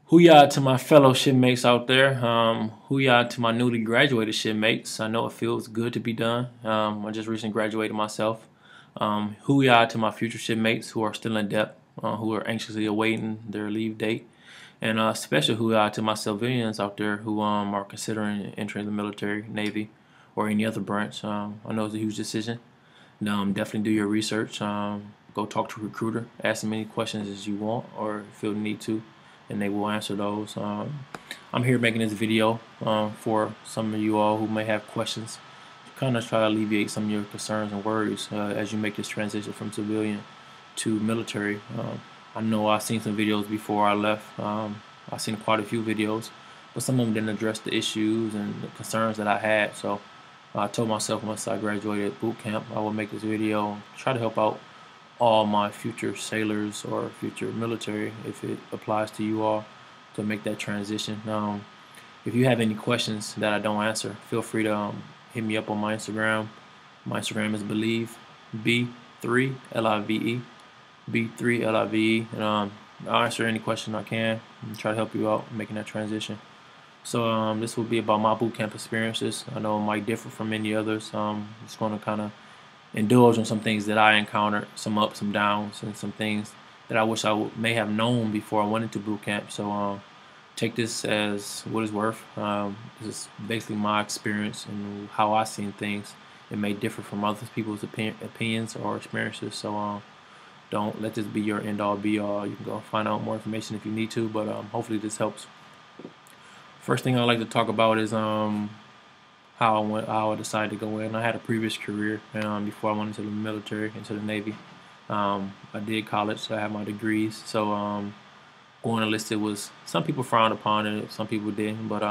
Hooyah to my fellow shipmates out there. Hooyah to my newly graduated shipmates. I know it feels good to be done. I just recently graduated myself. Hooyah to my future shipmates who are still in debt, who are anxiously awaiting their leave date. And special hooyah to my civilians out there who are considering entering the military, Navy, or any other branch. I know it's a huge decision. Definitely do your research. Go talk to a recruiter. Ask as many questions as you want or feel the need to, and they will answer those. I'm here making this video for some of you all who may have questions, to kind of try to alleviate some of your concerns and worries as you make this transition from civilian to military. I know I've seen some videos before I left. I've seen quite a few videos, but some of them didn't address the issues and the concerns that I had. So I told myself once I graduated boot camp, I would make this video, try to help out all my future sailors or future military, if it applies to you all, to make that transition. If you have any questions that I don't answer, feel free to hit me up on my Instagram. My Instagram is believe B3 LIVE B3 LIVE, and I'll answer any question I can and try to help you out making that transition. So this will be about my boot camp experiences. I know it might differ from many others. Just going to kind of indulge on some things that I encountered, some ups, some downs, and some things that I wish I may have known before I went into boot camp. So take this as what it's worth. This is basically my experience and how I seen things. It may differ from other people's opinions or experiences. So don't let this be your end-all, be-all. You can go find out more information if you need to, but hopefully this helps. First thing I'd like to talk about is how I decided to go in. I had a previous career before I went into the military, into the Navy. I did college, so I had my degrees. So going enlisted was, some people frowned upon it, some people didn't. But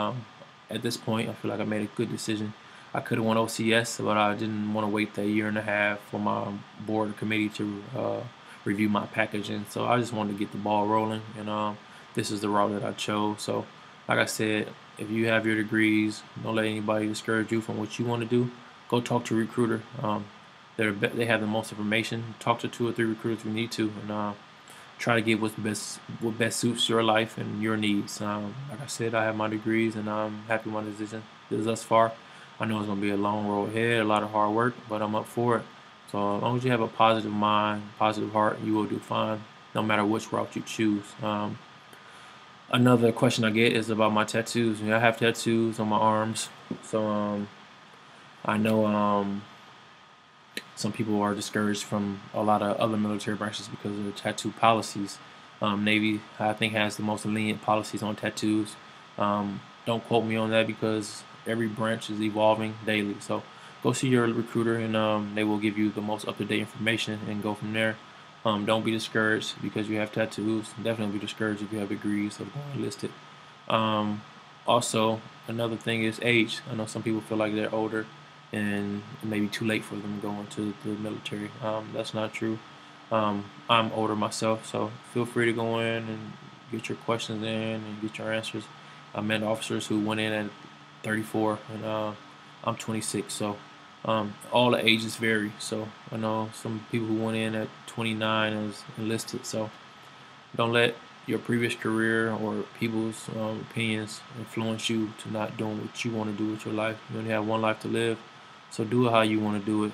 at this point, I feel like I made a good decision. I could have won OCS, but I didn't want to wait that year and a half for my board or committee to review my package, and so I just wanted to get the ball rolling. And this is the route that I chose. So like I said, if you have your degrees, don't let anybody discourage you from what you want to do. Go talk to a recruiter. They have the most information. Talk to 2 or 3 recruiters if you need to, and try to get what best suits your life and your needs. Like I said, I have my degrees, and I'm happy with my decision thus far. I know it's going to be a long road ahead, a lot of hard work, but I'm up for it. So as long as you have a positive mind, positive heart, you will do fine, no matter which route you choose. Another question I get is about my tattoos. I have tattoos on my arms, so I know some people are discouraged from a lot of other military branches because of the tattoo policies. Navy, I think, has the most lenient policies on tattoos. Don't quote me on that because every branch is evolving daily. So go see your recruiter, and they will give you the most up-to-date information and go from there. Don't be discouraged because you have tattoos. Definitely be discouraged if you have degrees of going enlisted. Also, another thing is age. I know some people feel like they're older and it may be too late for them to go into the military. That's not true. I'm older myself, so feel free to go in and get your questions in and get your answers. I met officers who went in at 34, and I'm 26, so all the ages vary. So I know some people who went in at 29 as enlisted. So don't let your previous career or people's opinions influence you to not doing what you want to do with your life. You only have one life to live, so do it how you want to do it.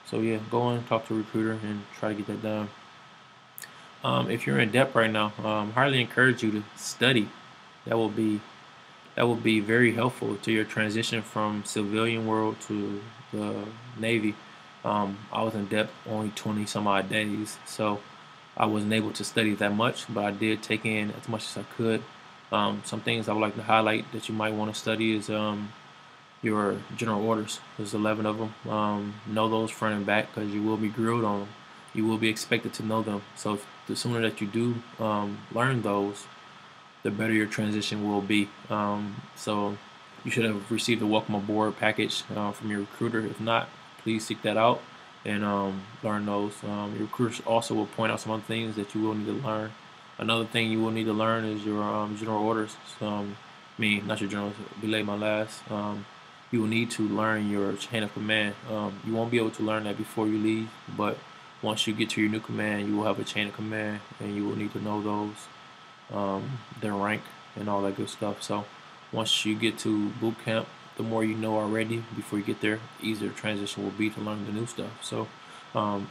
So yeah, go in, talk to a recruiter, and try to get that done. If you're in debt right now, highly encourage you to study. That will be very helpful to your transition from civilian world to the Navy. I was in depth only 20 some odd days, so I wasn't able to study that much, but I did take in as much as I could. Some things I would like to highlight that you might want to study is your general orders. There's 11 of them. Know those front and back because you will be grilled on them. You will be expected to know them. So the sooner that you do learn those, the better your transition will be. So you should have received a welcome aboard package from your recruiter. If not, please seek that out and learn those. Your recruiters also will point out some other things that you will need to learn. Another thing you will need to learn is your general orders. So, not your general, belay my last. You will need to learn your chain of command. You won't be able to learn that before you leave, but once you get to your new command, you will have a chain of command, and you will need to know those. their rank and all that good stuff. So once you get to boot camp, the more you know already before you get there, the easier transition will be to learn the new stuff. So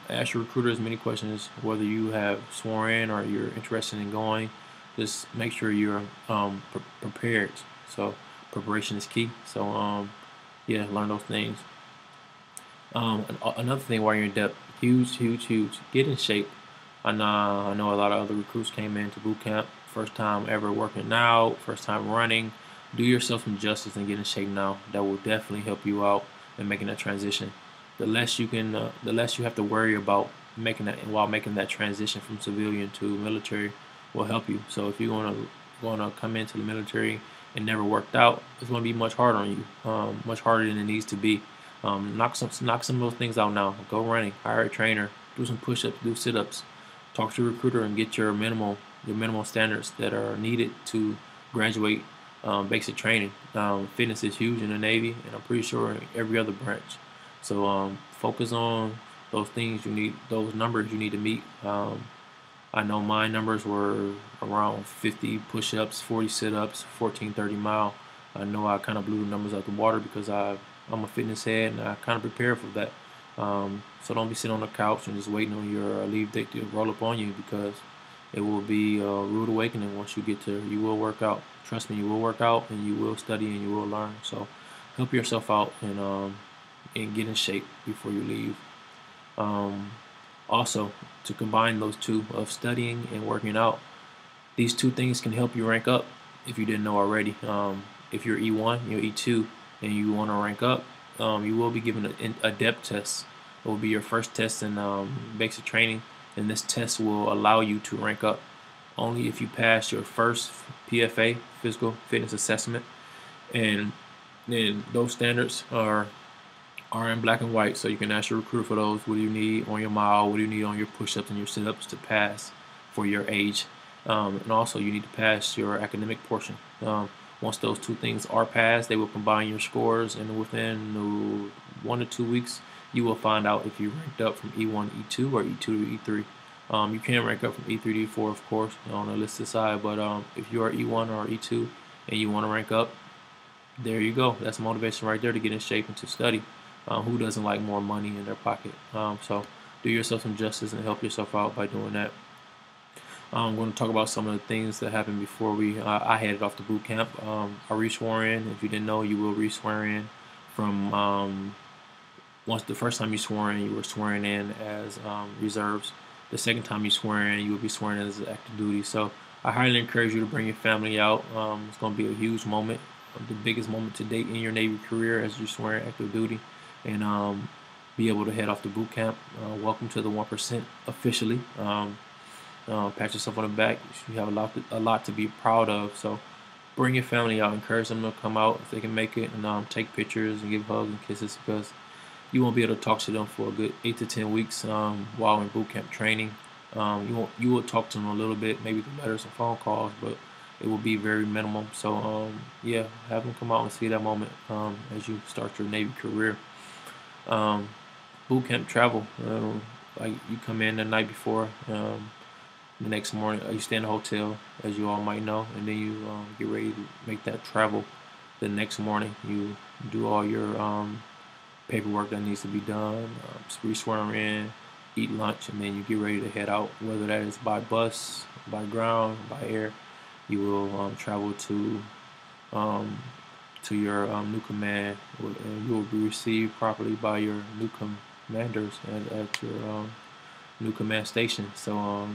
ask your recruiter as many questions, whether you have sworn in or you're interested in going. Just make sure you're prepared. So preparation is key. So yeah, learn those things. Another thing while you're in depth, huge, get in shape. I know a lot of other recruits came into boot camp, first time ever working out, first time running. Do yourself some justice and get in shape now. That will definitely help you out in making that transition. The less you have to worry about making that while making that transition from civilian to military will help you. So if you're gonna come into the military and never worked out, it's gonna be much harder on you, much harder than it needs to be. Knock some of those things out now. Go running, hire a trainer, do some push-ups, do sit-ups, talk to your recruiter, and get your minimal standards that are needed to graduate basic training. Fitness is huge in the Navy, and I'm pretty sure in every other branch. So focus on those things you need, those numbers you need to meet. I know my numbers were around 50 push-ups, 40 sit-ups, 14, 30 mile. I know I kind of blew the numbers out the water because I'm a fitness head and I kind of prepare for that. So don't be sitting on the couch and just waiting on your leave date to roll up on you, because it will be a rude awakening once you get there. You will work out. Trust me, you will work out and you will study and you will learn. So help yourself out and get in shape before you leave. Um, Also, to combine those two of studying and working out, these two things can help you rank up if you didn't know already. If you're E1, you're E2, and you want to rank up, you will be given a depth test. It will be your first test in basic training, and this test will allow you to rank up only if you pass your first PFA, physical fitness assessment, and then those standards are in black and white, so you can ask your recruiter for those. What do you need on your mile? What do you need on your push-ups and your sit-ups to pass for your age? And also, you need to pass your academic portion. Once those two things are passed, they will combine your scores, and within 1 to 2 weeks, you will find out if you ranked up from E1 to E2 or E2 to E3. You can rank up from E3 to E4, of course, on the listed side, but if you are E1 or E2 and you want to rank up, there you go. That's motivation right there to get in shape and to study. Who doesn't like more money in their pocket? So do yourself some justice and help yourself out by doing that. I'm going to talk about some of the things that happened before I headed off to boot camp. I re-swore in. If you didn't know, you will re-swear in from once the first time you swore in, you were swearing in as reserves. The second time you swear in, you will be swearing in as active duty. So I highly encourage you to bring your family out. It's going to be a huge moment, the biggest moment to date in your Navy career as you swear in active duty, and be able to head off to boot camp. Welcome to the 1% officially. Pat yourself on the back. You have a lot to be proud of. So bring your family out. Encourage them to come out if they can make it, and take pictures and give hugs and kisses, because you won't be able to talk to them for a good 8 to 10 weeks while in boot camp training. You will talk to them a little bit, maybe through letters and phone calls, but it will be very minimal. So yeah, have them come out and see that moment as you start your Navy career. Boot camp travel, like you come in the night before, the next morning you stay in a hotel, as you all might know, and then you get ready to make that travel. The next morning you do all your paperwork that needs to be done, re-swear in, eat lunch, and then you get ready to head out, whether that is by bus, by ground, by air. You will travel to your new command, and you will be received properly by your new commanders at your new command station. So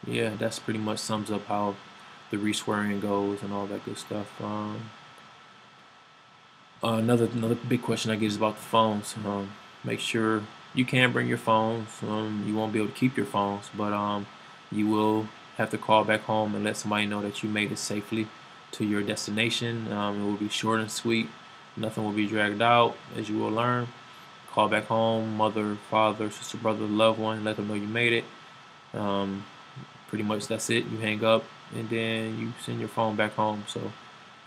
yeah, that's pretty much sums up how the re-swearing goes and all that good stuff. Another big question I get is about the phones. Make sure you can bring your phones. You won't be able to keep your phones, but you will have to call back home and let somebody know that you made it safely to your destination. It will be short and sweet. Nothing will be dragged out, as you will learn. Call back home, mother, father, sister, brother, loved one, let them know you made it. Pretty much that's it. You hang up and then you send your phone back home. So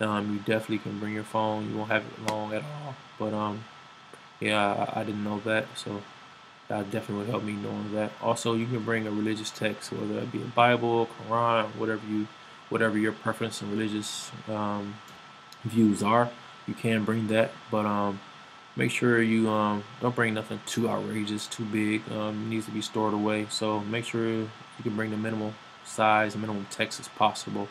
you definitely can bring your phone. You won't have it long at all. But yeah, I didn't know that, so that definitely would help me knowing that. Also, you can bring a religious text, whether that be a Bible, Quran, whatever you whatever your preference and religious views are. You can bring that, but make sure you don't bring nothing too outrageous, too big. It needs to be stored away. So make sure you can bring the minimal size, minimum text as possible.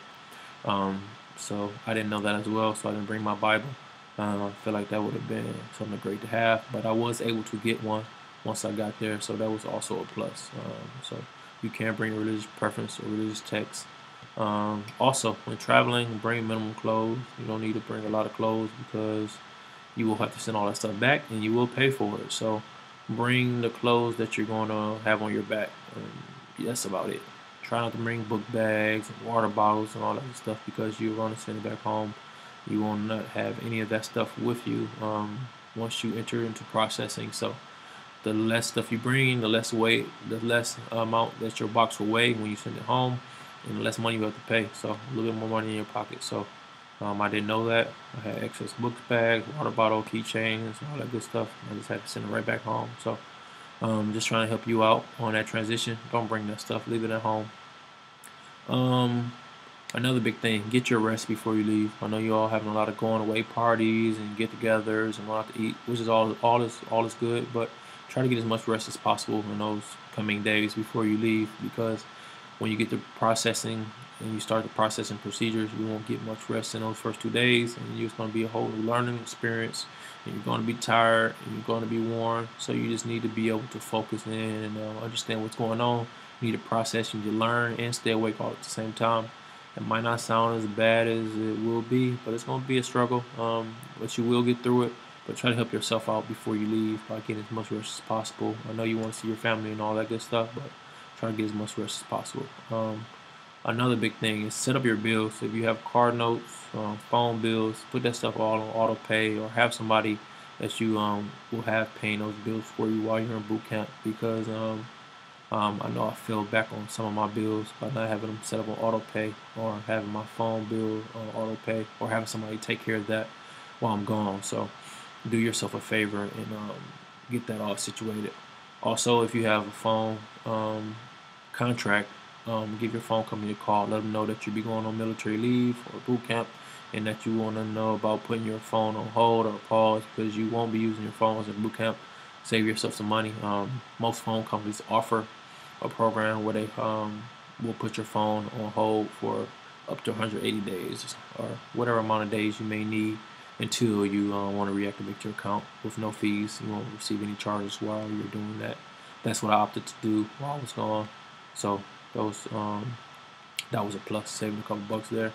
So I didn't know that as well, so I didn't bring my Bible. I feel like that would have been something great to have, but I was able to get one once I got there, so that was also a plus. So you can bring religious preference or religious text. Also, when traveling, bring minimum clothes. You don't need to bring a lot of clothes because you will have to send all that stuff back and you will pay for it. So bring the clothes that you're going to have on your back. That's about it. Try not to bring book bags and water bottles and all that stuff because you're going to send it back home. You will not have any of that stuff with you once you enter into processing. So the less stuff you bring, the less weight, the less amount that your box will weigh when you send it home, and the less money you have to pay. So a little bit more money in your pocket. So I didn't know that. I had excess book bags, water bottle, keychains, all that good stuff. I just had to send it right back home. So just trying to help you out on that transition. Don't bring that stuff. Leave it at home. Another big thing, get your rest before you leave. I know you all having a lot of going away parties and get-togethers and a lot to eat, which is all is good, but try to get as much rest as possible in those coming days before you leave, because when you get to processing and you start the processing procedures, you won't get much rest in those first 2 days, and it's going to be a whole new learning experience, and you're going to be tired and you're going to be worn. So you just need to be able to focus in and understand what's going on. You need to process, you need to learn and stay awake all at the same time. It might not sound as bad as it will be, but it's going to be a struggle. But you will get through it. But try to help yourself out before you leave by getting as much rest as possible. I know you want to see your family and all that good stuff, but try to get as much rest as possible. Another big thing is set up your bills. If you have car notes, phone bills, put that stuff all on auto pay, or have somebody that you will have paying those bills for you while you're in boot camp, because I know I fell back on some of my bills by not having them set up on auto pay, or having my phone bill on auto pay, or having somebody take care of that while I'm gone. So do yourself a favor and get that all situated. Also, if you have a phone contract, give your phone company a call. Let them know that you'll be going on military leave or boot camp, and that you want to know about putting your phone on hold or pause because you won't be using your phones in boot camp. Save yourself some money. Most phone companies offer a program where they will put your phone on hold for up to 180 days or whatever amount of days you may need until you want to reactivate your account with no fees. You won't receive any charges while you're doing that. That's what I opted to do while I was gone. So that was a plus, saving a couple bucks there.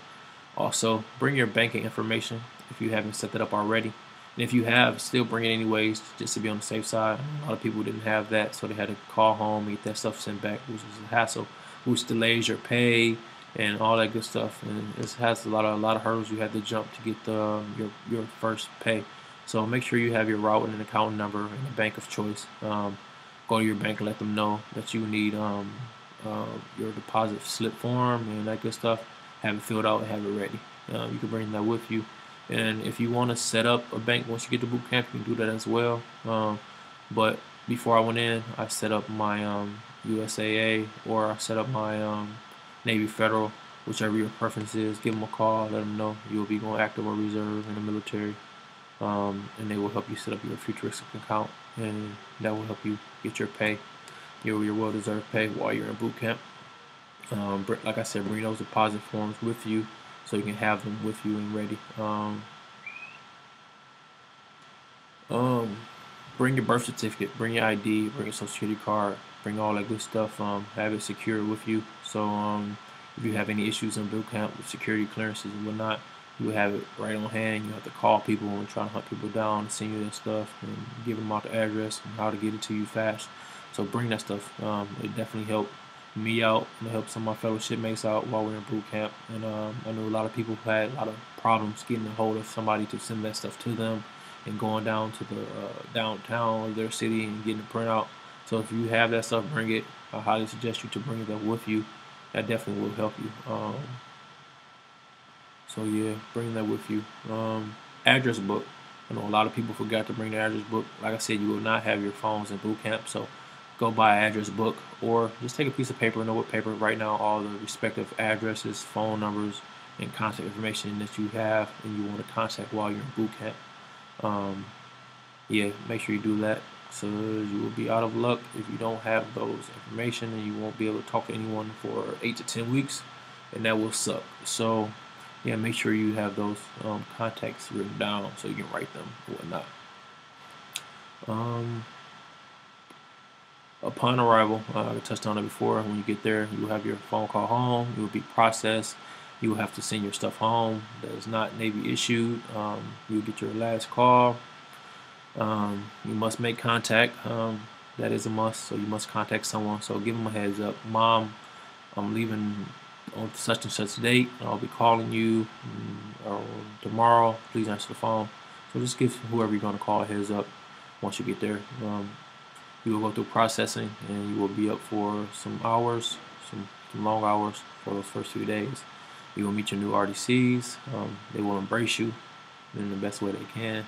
Also, bring your banking information if you haven't set that up already. And if you have, still bring it anyways, just to be on the safe side. A lot of people didn't have that, so they had to call home and get that stuff sent back, which was a hassle, which delays your pay and all that good stuff. And it has a lot of hurdles you have to jump to get your first pay. So make sure you have your route and account number and a bank of choice. Go to your bank and let them know that you need your deposit slip form and that good stuff. Have it filled out and have it ready. You can bring that with you. And if you want to set up a bank once you get to boot camp, you can do that as well. But before I went in, I set up my USAA, or I set up my Navy Federal, whichever your preference is. Give them a call, let them know you'll be going active or reserve in the military, and they will help you set up your futuristic account, and that will help you get your pay, your well-deserved pay while you're in boot camp. Like I said, bring those deposit forms with you so you can have them with you and ready. Bring your birth certificate, bring your ID, bring your social security card, bring all that good stuff. Have it secure with you. So if you have any issues in boot camp with security clearances and whatnot, you have it right on hand. You have to call people and try to hunt people down and send you that stuff and give them out the address and how to get it to you fast. So bring that stuff. It definitely helped me out and help some of my fellow shipmates out while we we're in boot camp. And I know a lot of people who had a lot of problems getting a hold of somebody to send that stuff to them and going down to the downtown of their city and getting a printout. So if you have that stuff, bring it. I highly suggest you to bring that with you. That definitely will help you. So yeah, bring that with you. Address book. I know a lot of people forgot to bring the address book. Like I said, you will not have your phones in boot camp, so go buy an address book, or just take a piece of paper, notebook paper, write down all the respective addresses, phone numbers, and contact information that you have and you want to contact while you're in boot camp. Um, yeah, make sure you do that. So you will be out of luck if you don't have those information, and you won't be able to talk to anyone for 8 to 10 weeks, and that will suck. So yeah, make sure you have those contacts written down so you can write them and whatnot. Um, Upon arrival, I touched on it before. When you get there, you will have your phone call home. You will be processed. You will have to send your stuff home that is not Navy issued. You will get your last call. You must make contact. That is a must. So you must contact someone. So give them a heads up. Mom, I'm leaving on such and such date. I'll be calling you or tomorrow. Please answer the phone. So just give whoever you're going to call a heads up once you get there. You will go through processing, and you will be up for some hours, some long hours for those first few days. You will meet your new RDCs. They will embrace you in the best way they can.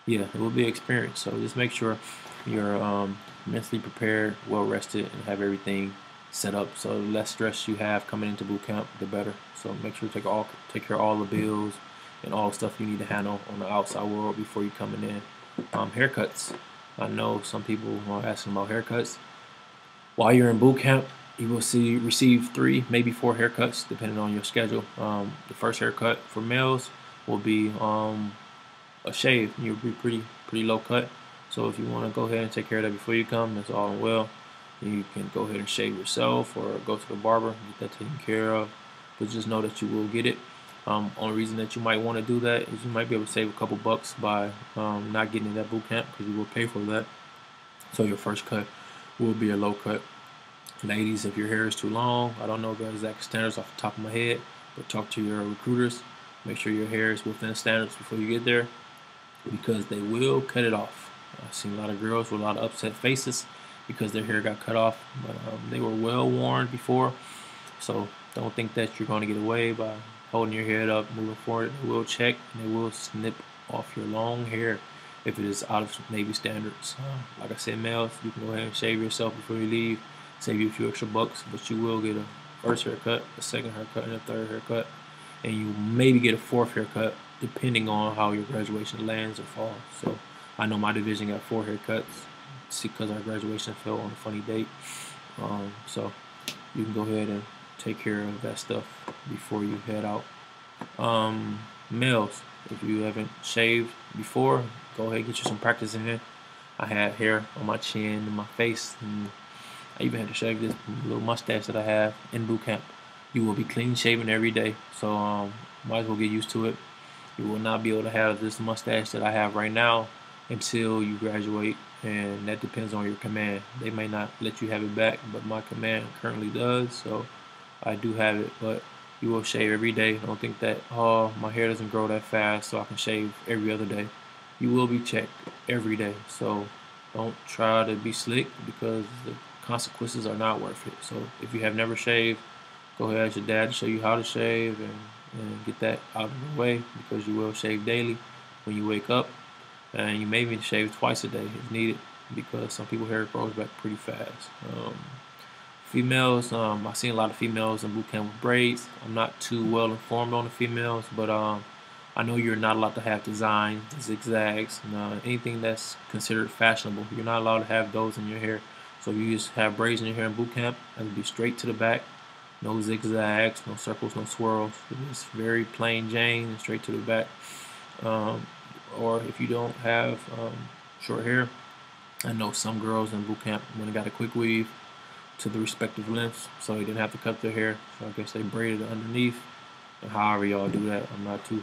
Yeah, it will be an experience. So just make sure you're mentally prepared, well rested, and have everything set up. So the less stress you have coming into boot camp, the better. So make sure you take care of all the bills and all the stuff you need to handle on the outside world before you coming in. Haircuts. I know some people are asking about haircuts. While you're in boot camp, you will receive 3, maybe 4 haircuts, depending on your schedule. The first haircut for males will be a shave. You'll be pretty low cut. So if you want to go ahead and take care of that before you come, that's all well. You can go ahead and shave yourself or go to the barber, get that taken care of. But just know that you will get it. Only reason that you might want to do that is you might be able to save a couple bucks by not getting in that boot camp, because you will pay for that. So your first cut will be a low cut. Ladies, if your hair is too long, I don't know the exact standards off the top of my head, but talk to your recruiters. Make sure your hair is within the standards before you get there, because they will cut it off. I've seen a lot of girls with a lot of upset faces because their hair got cut off, but they were well warned before. So don't think that you're going to get away by holding your head up, moving forward. They will check, and they will snip off your long hair if it is out of Navy standards. Like I said, males, you can go ahead and shave yourself before you leave, save you a few extra bucks, but you will get a first haircut, a second haircut, and a third haircut, and you maybe get a fourth haircut depending on how your graduation lands or falls. So I know my division got 4 haircuts because our graduation fell on a funny date. So you can go ahead and take care of that stuff before you head out. Males, if you haven't shaved before, go ahead and get you some practice in here. I had hair on my chin and my face, and I even had to shave this little mustache that I have in boot camp. You will be clean shaven every day, so might as well get used to it. You will not be able to have this mustache that I have right now until you graduate, and that depends on your command. They may not let you have it back, but my command currently does, so I do have it. But you will shave every day. Don't think that, oh, my hair doesn't grow that fast, so I can shave every other day. You will be checked every day, so don't try to be slick, because the consequences are not worth it. So if you have never shaved, go ahead, ask your dad to show you how to shave, and get that out of the way, because you will shave daily when you wake up, and you may even shave twice a day if needed, because some people hair grows back pretty fast. Females, I've seen a lot of females in boot camp with braids. I'm not too well informed on the females, but I know you're not allowed to have designs, zigzags, and anything that's considered fashionable. You're not allowed to have those in your hair. So if you just have braids in your hair in boot camp, it will be straight to the back. No zigzags, no circles, no swirls. It's very plain Jane and straight to the back. Or if you don't have short hair, I know some girls in boot camp when they got a quick weave to the respective lengths, so they didn't have to cut their hair. So I guess they braided it underneath. And however y'all do that, I'm not too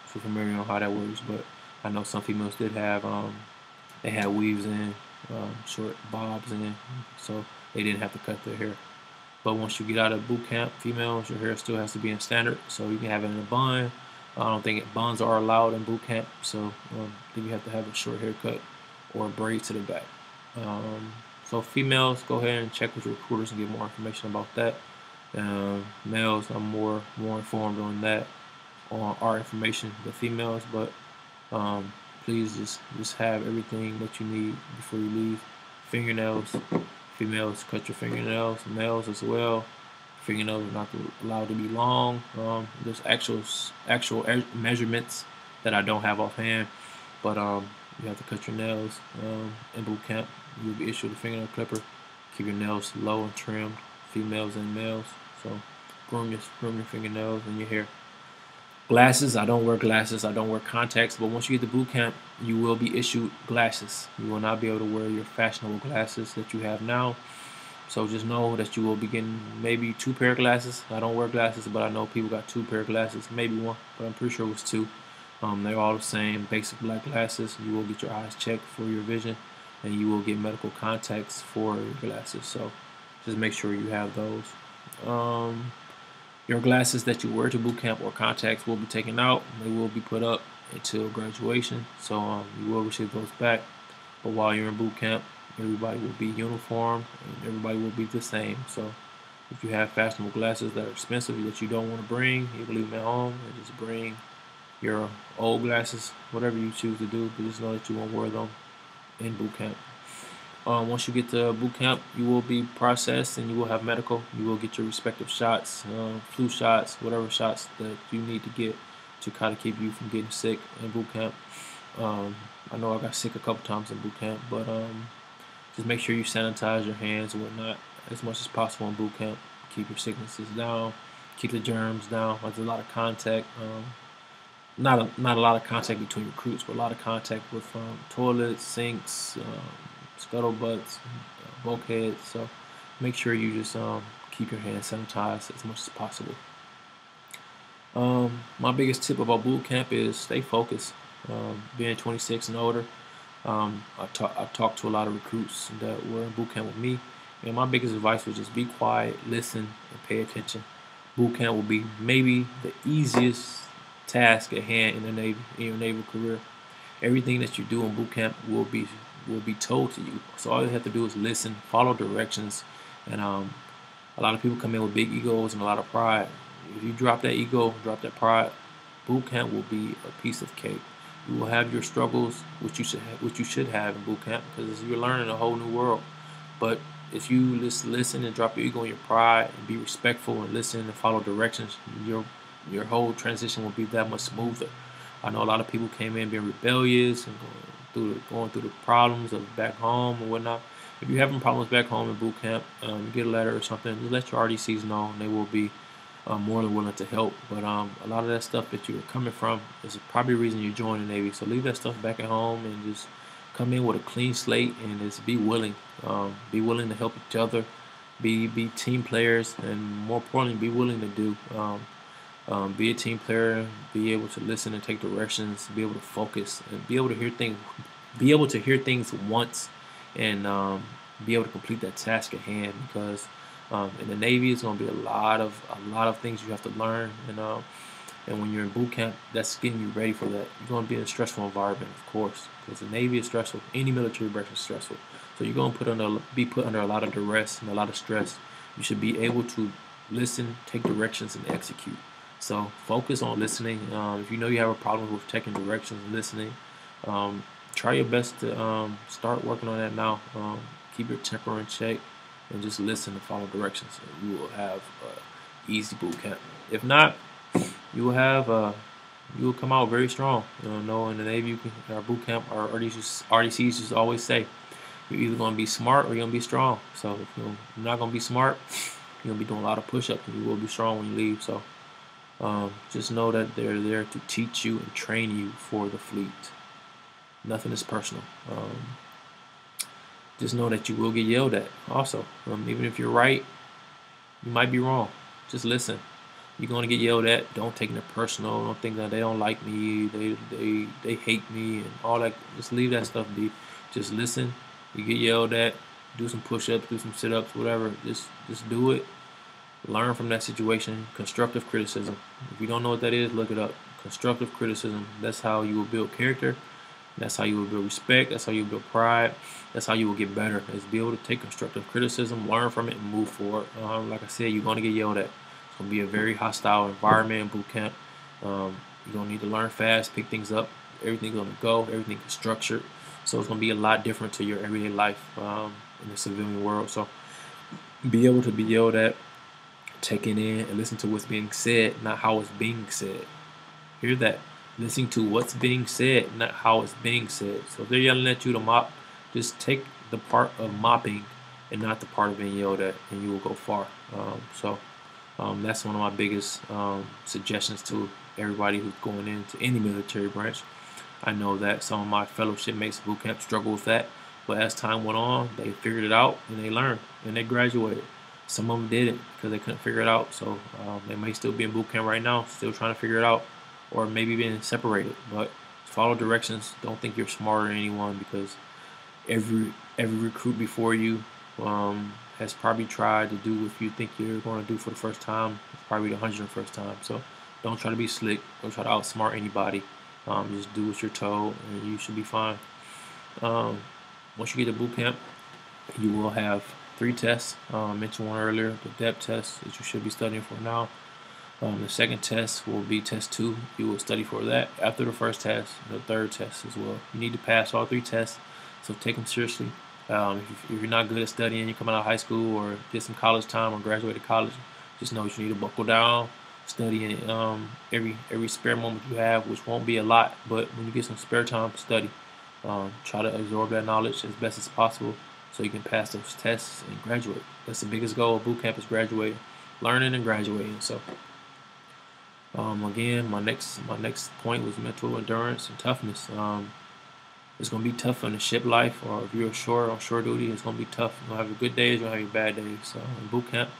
familiar on how that works, but I know some females did have they had weaves in, short bobs in, so they didn't have to cut their hair. But once you get out of boot camp, females, your hair still has to be in standard, so you can have it in a bun. I don't think buns are allowed in boot camp, so then you have to have a short haircut or a braid to the back. So females, go ahead and check with your recruiters and get more information about that. Males, I'm more informed on that, on our information than females, but please just have everything that you need before you leave. Fingernails, females cut your fingernails, males as well. Fingernails are not allowed to be long. There's actual measurements that I don't have offhand, but you have to cut your nails in boot camp. You'll be issued a fingernail clipper. Keep your nails low and trimmed, females and males. So groom your fingernails and your hair. Glasses, I don't wear glasses. I don't wear contacts. But once you get to boot camp, you will be issued glasses. You will not be able to wear your fashionable glasses that you have now. So just know that you will be getting maybe 2 pair of glasses. I don't wear glasses, but I know people got 2 pair of glasses, maybe one, but I'm pretty sure it was 2. They're all the same, basic black glasses. You will get your eyes checked for your vision, and you will get medical contacts for your glasses. So just make sure you have those. Your glasses that you wear to boot camp or contacts will be taken out. They will be put up until graduation, so you will receive those back. But while you're in boot camp, everybody will be uniform and everybody will be the same. So if you have fashionable glasses that are expensive that you don't want to bring, you can leave them at home and just bring your old glasses, whatever you choose to do, but just know that you won't wear them in boot camp. Once you get to boot camp, you will be processed and you will have medical. You will get your respective shots, flu shots, whatever shots that you need to get to kind of keep you from getting sick in boot camp. I know I got sick a couple times in boot camp, but just make sure you sanitize your hands and whatnot as much as possible in boot camp. Keep your sicknesses down, keep the germs down. There's a lot of contact. Not a lot of contact between recruits, but a lot of contact with toilets, sinks, scuttlebutts, bulkheads. So make sure you just keep your hands sanitized as much as possible. My biggest tip about boot camp is stay focused. Being 26 and older, I talked to a lot of recruits that were in boot camp with me, and my biggest advice was just be quiet, listen, and pay attention. Boot camp will be maybe the easiest task at hand in the Navy, in your naval career. Everything that you do in boot camp will be told to you. So all you have to do is listen, follow directions, and a lot of people come in with big egos and a lot of pride. If you drop that ego, drop that pride, boot camp will be a piece of cake. You will have your struggles, which you should have in boot camp, because you're learning a whole new world. But if you just listen and drop your ego and your pride and be respectful and listen and follow directions, your whole transition will be that much smoother. I know a lot of people came in being rebellious and going through the problems of back home and whatnot. If you're having problems back home in boot camp, you get a letter or something, just let your RDCs know, and they will be more than willing to help. But a lot of that stuff that you're coming from is probably the reason you joined the Navy. So leave that stuff back at home and just come in with a clean slate and just be willing. Be willing to help each other. Be team players, and more importantly, be willing to do. Be a team player. Be able to listen and take directions. Be able to focus and be able to hear things. Be able to hear things once, and be able to complete that task at hand. Because in the Navy, it's going to be a lot of things you have to learn, and when you're in boot camp, that's getting you ready for that. You're going to be in a stressful environment, of course, because the Navy is stressful. Any military branch is stressful. So you're going to be put under a lot of duress and a lot of stress. You should be able to listen, take directions, and execute. So focus on listening. If you know you have a problem with taking directions and listening, try your best to start working on that now. Keep your temper in check and just listen and follow directions. And you will have easy boot camp. If not, you will come out very strong. No, in the Navy, our boot camp, our RDCs just always say, you're either going to be smart or you're going to be strong. So if you're not going to be smart, you're going to be doing a lot of push-ups, and you will be strong when you leave. So just know that they're there to teach you and train you for the fleet. Nothing is personal. Just know that you will get yelled at also. Even if you're right, you might be wrong. Just listen. You're going to get yelled at. Don't take it personal. Don't think that they don't like me. They hate me and all that. Just leave that stuff be. Just listen. You get yelled at. Do some push-ups. Do some sit-ups. Whatever. Just do it. Learn from that situation. Constructive criticism. If you don't know what that is, look it up. Constructive criticism. That's how you will build character. That's how you will build respect. That's how you will build pride. That's how you will get better. Is be able to take constructive criticism, learn from it, and move forward. Like I said, you're going to get yelled at. It's going to be a very hostile environment in boot camp. You're going to need to learn fast, pick things up, everything's gonna go, everything is structured. So it's gonna be a lot different to your everyday life in the civilian world. So be able to be yelled at, take it in, and listen to what's being said, not how it's being said. Hear that. Listening to what's being said, not how it's being said. So if they're yelling at you to mop, just take the part of mopping and not the part of being yelled at, and you will go far. That's one of my biggest suggestions to everybody who's going into any military branch. I know that some of my fellow shipmates boot camp struggle with that, but as time went on, they figured it out and they learned and they graduated. Some of them didn't because they couldn't figure it out, so they may still be in boot camp right now, still trying to figure it out, or maybe being separated. But follow directions. Don't think you're smarter than anyone because every recruit before you has probably tried to do what you think you're going to do for the first time. It's probably the 101st time. So don't try to be slick. Don't try to outsmart anybody. Just do what you're told, and you should be fine. Once you get to boot camp, you will have 3 tests. I mentioned one earlier, the depth test that you should be studying for now. The second test will be test 2. You will study for that after the first test, the third test as well. You need to pass all 3 tests, so take them seriously. If you're not good at studying, you're coming out of high school or get some college time or graduated college, just know you need to buckle down, study every spare moment you have, which won't be a lot, but when you get some spare time, study. Try to absorb that knowledge as best as possible so you can pass those tests and graduate. That's the biggest goal of boot camp, is graduating, learning and graduating. So again, my next point was mental endurance and toughness. It's gonna be tough in the ship life, or if you're ashore on shore duty, it's gonna be tough. You're gonna have your good days, you're gonna have your bad days. So in boot camp,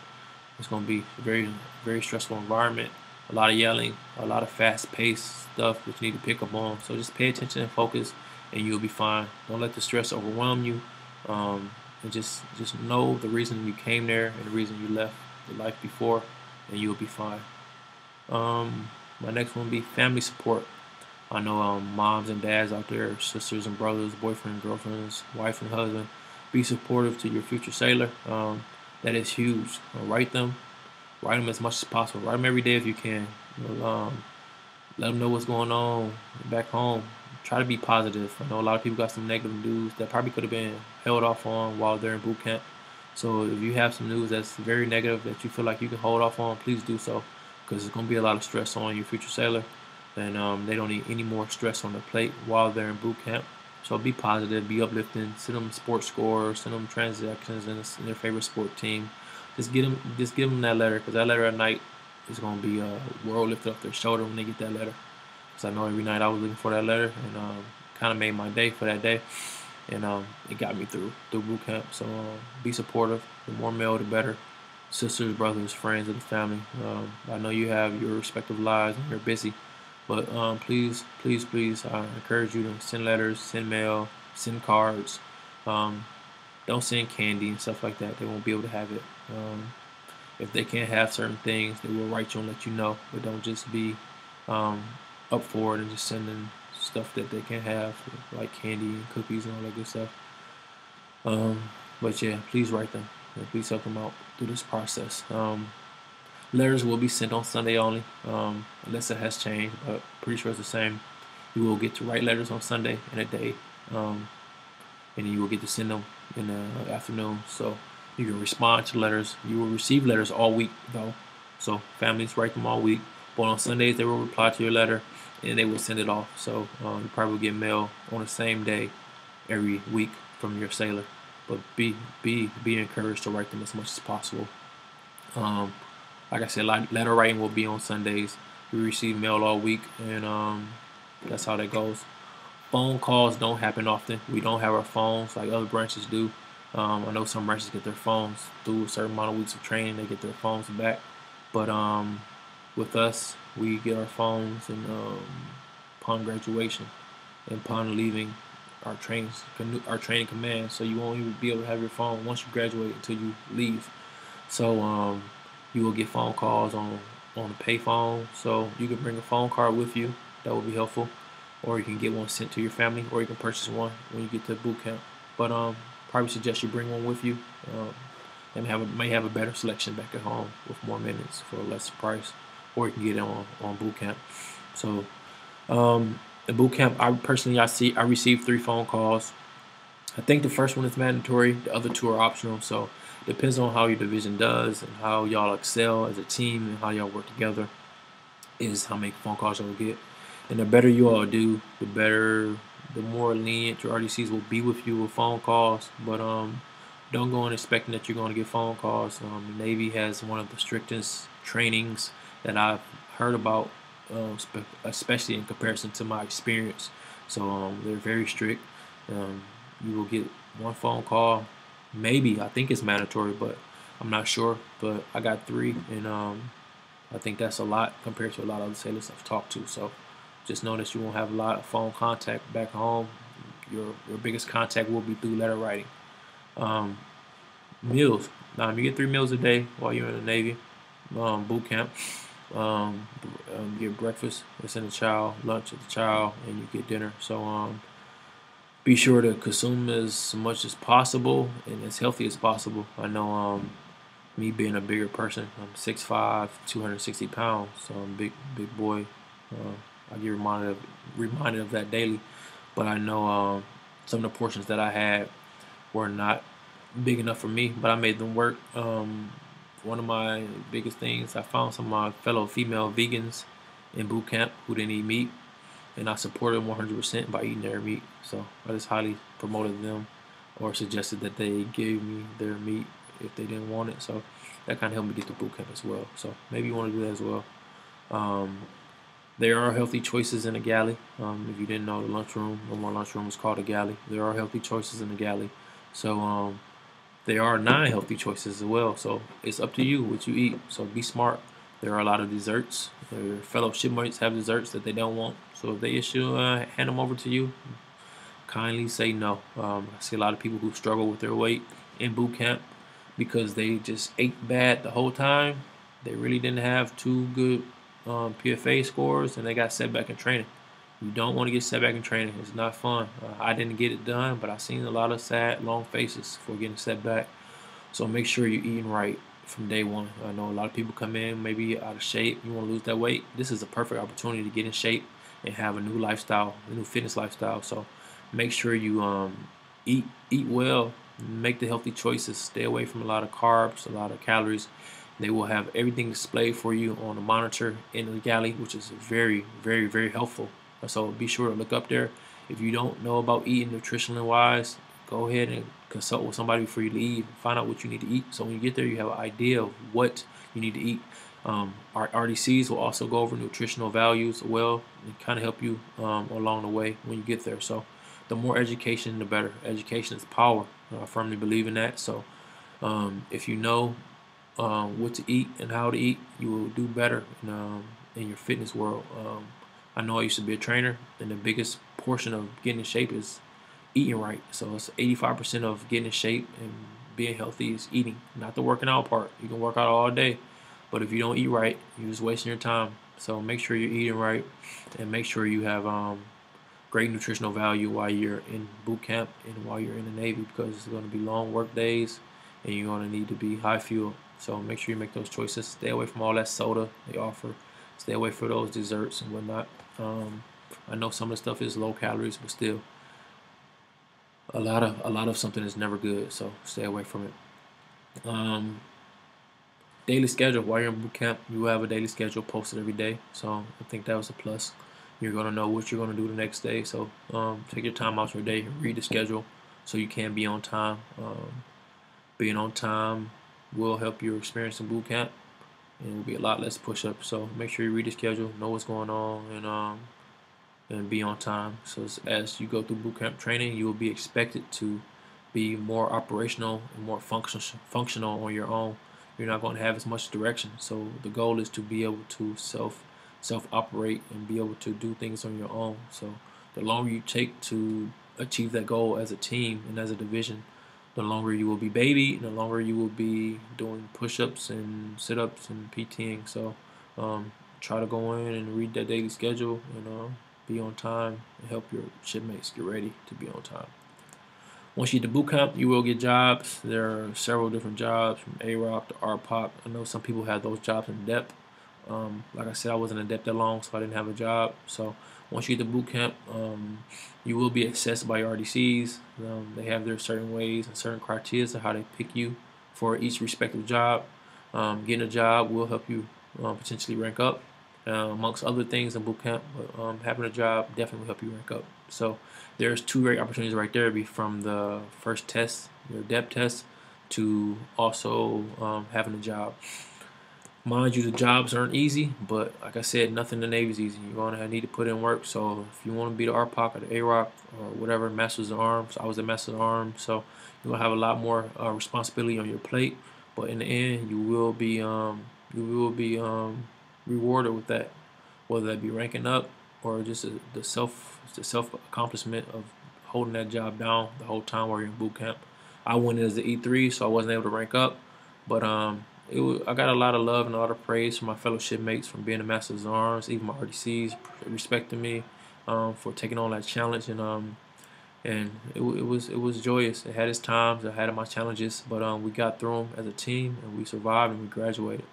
it's gonna be a very stressful environment. A lot of yelling, a lot of fast-paced stuff that you need to pick up on. So just pay attention and focus, and you'll be fine. Don't let the stress overwhelm you, and just know the reason you came there and the reason you left the life before, and you'll be fine. My next one will be family support. I know moms and dads out there, sisters and brothers, boyfriend, girlfriends, wife and husband. Be supportive to your future sailor. That is huge. Write them as much as possible. Write them every day if you can. Let them know what's going on back home. Try to be positive. I know a lot of people got some negative news that probably could have been held off on while they're in boot camp. So if you have some news that's very negative that you feel like you can hold off on, please do so, because it's going to be a lot of stress on your future sailor, and they don't need any more stress on their plate while they're in boot camp. So be positive, be uplifting, send them sports scores, send them transactions in their favorite sport team. Just give them that letter, because that letter at night is going to be a world lifted off their shoulder when they get that letter. Because I know every night I was looking for that letter, and kind of made my day for that day, and it got me through boot camp. So be supportive. The more male, the better. Sisters, brothers, friends of the family. I know you have your respective lives and you're busy, but please, I encourage you to send letters, send mail, send cards. Don't send candy and stuff like that. They won't be able to have it. If they can't have certain things, they will write you and let you know. But don't just be up for it and just sending stuff that they can't have, like candy and cookies and all that good stuff. But yeah, please write them. And please help them out through this process. Letters will be sent on Sunday only, unless it has changed, but pretty sure it's the same. You will get to write letters on Sunday in a day, and then you will get to send them in the afternoon. So you can respond to letters. You will receive letters all week, though. So families write them all week, but on Sundays they will reply to your letter, and they will send it off. So you probably will get mail on the same day every week from your sailor. But be encouraged to write them as much as possible. Like I said, letter writing will be on Sundays. We receive mail all week, and that's how that goes. Phone calls don't happen often. We don't have our phones like other branches do. I know some branches get their phones through a certain amount of weeks of training. They get their phones back, but with us, we get our phones and upon graduation and upon leaving our training command. So you won't even be able to have your phone once you graduate until you leave. So you will get phone calls on the pay phone. So you can bring a phone card with you. That will be helpful. Or you can get one sent to your family, or you can purchase one when you get to boot camp. But probably suggest you bring one with you. And may have a better selection back at home with more minutes for a lesser price, or you can get it on boot camp. So In boot camp, I received 3 phone calls. I think the first one is mandatory. The other 2 are optional. So depends on how your division does and how y'all excel as a team and how y'all work together is how many phone calls you'll get. And the better you all do, the more lenient your RDCs will be with you with phone calls. But don't go in expecting that you're going to get phone calls. The Navy has one of the strictest trainings that I've heard about, especially in comparison to my experience. So they're very strict. Um, you will get 1 phone call, maybe. I think it's mandatory, but I'm not sure. But I got 3, and I think that's a lot compared to a lot of other sailors I've talked to. So just know that you won't have a lot of phone contact back home. Your biggest contact will be through letter writing. Um, Meals. You get 3 meals a day while you're in the Navy. Boot camp. You get breakfast. It's in the chow. Lunch at the chow, and you get dinner. So be sure to consume as much as possible and as healthy as possible. I know me being a bigger person, I'm 6'5", 260 pounds, so I'm a big boy. I get reminded of that daily. But I know some of the portions that I had were not big enough for me, but I made them work. One of my biggest things, I found some of my fellow female vegans in boot camp who didn't eat meat, and I supported them 100% by eating their meat. So I just highly promoted them or suggested that they gave me their meat if they didn't want it. So that kind of helped me get to boot camp as well. So maybe you want to do that as well. Um, there are healthy choices in a galley. If you didn't know, the lunchroom, no more lunchroom is called a galley. There are healthy choices in the galley. So there are non-healthy choices as well. So it's up to you what you eat. So be smart. There are a lot of desserts. Your fellow shipmates have desserts that they don't want. So if they issue, hand them over to you, kindly say no. I see a lot of people who struggle with their weight in boot camp because they just ate bad the whole time. They really didn't have too good PFA scores, and they got set back in training. You don't want to get set back in training. It's not fun. I didn't get it done, but I've seen a lot of sad, long faces for getting set back. So make sure you're eating right from day one. I know a lot of people come in maybe out of shape. You want to lose that weight. This is a perfect opportunity to get in shape and have a new lifestyle, a new fitness lifestyle. So make sure you eat well, make the healthy choices, stay away from a lot of carbs, a lot of calories. They will have everything displayed for you on a monitor in the galley, which is very helpful. So be sure to look up there. If you don't know about eating nutritionally wise, go ahead and consult with somebody before you leave. Find out what you need to eat. So when you get there, you have an idea of what you need to eat. Our RDCs will also go over nutritional values well and kind of help you along the way when you get there. So the more education, the better. Education is power. I firmly believe in that. So if you know what to eat and how to eat, you will do better in your fitness world. I know I used to be a trainer, and the biggest portion of getting in shape is eating right. So it's 85% of getting in shape and being healthy is eating, not the working out part. You can work out all day, but if you don't eat right, you're just wasting your time. So make sure you're eating right, and make sure you have great nutritional value while you're in boot camp and while you're in the Navy, because it's going to be long work days, and you're going to need to be high fuel. So make sure you make those choices. Stay away from all that soda they offer. Stay away from those desserts and whatnot. I know some of the stuff is low calories, but still, a lot of something is never good. So stay away from it. Daily schedule. While you're in boot camp, you have a daily schedule posted every day. So I think that was a plus. You're gonna know what you're gonna do the next day. So take your time out your day and read the schedule so you can be on time. Being on time will help your experience in boot camp, and it will be a lot less push-ups. So make sure you read the schedule, know what's going on, and be on time. So as you go through boot camp training, you will be expected to be more operational and more functional on your own. You're not going to have as much direction. So the goal is to be able to self-operate and be able to do things on your own. So the longer you take to achieve that goal as a team and as a division, the longer you will be babied, the longer you will be doing push-ups and sit-ups and PTing. So try to go in and read that daily schedule and be on time and help your shipmates get ready to be on time. Once you get to boot camp, you will get jobs. There are several different jobs from AROC to RPOC. I know some people have those jobs in depth. Like I said, I wasn't adept that long, so I didn't have a job. So once you get to boot camp, you will be assessed by your RDCs. They have their certain ways and certain criteria of how they pick you for each respective job. Getting a job will help you potentially rank up, amongst other things in boot camp. But having a job definitely will help you rank up. So there's two great opportunities right there. Be from the first test, your depth test, to also having a job. Mind you, the jobs aren't easy, but like I said, nothing in the Navy is easy. You're gonna need to put in work. So if you want to be the RPOC or the AROC or whatever, Masters of Arms, I was a Master of Arms, so you're gonna have a lot more responsibility on your plate. But in the end, you will be rewarded with that, whether that be ranking up or just the self accomplishment of holding that job down the whole time while you're in boot camp. I went in as the E3, so I wasn't able to rank up, but I got a lot of love and a lot of praise from my fellow shipmates from being a Master of Arms, even my RDCs respecting me for taking on that challenge, and it was joyous. It had its times, it had my challenges, but we got through them as a team, and we survived and we graduated.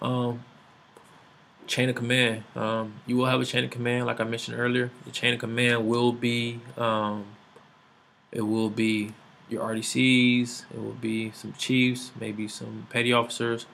Um, Chain of command. You will have a chain of command, like I mentioned earlier. The chain of command will be it will be your RDCs. It will be some chiefs, maybe some petty officers,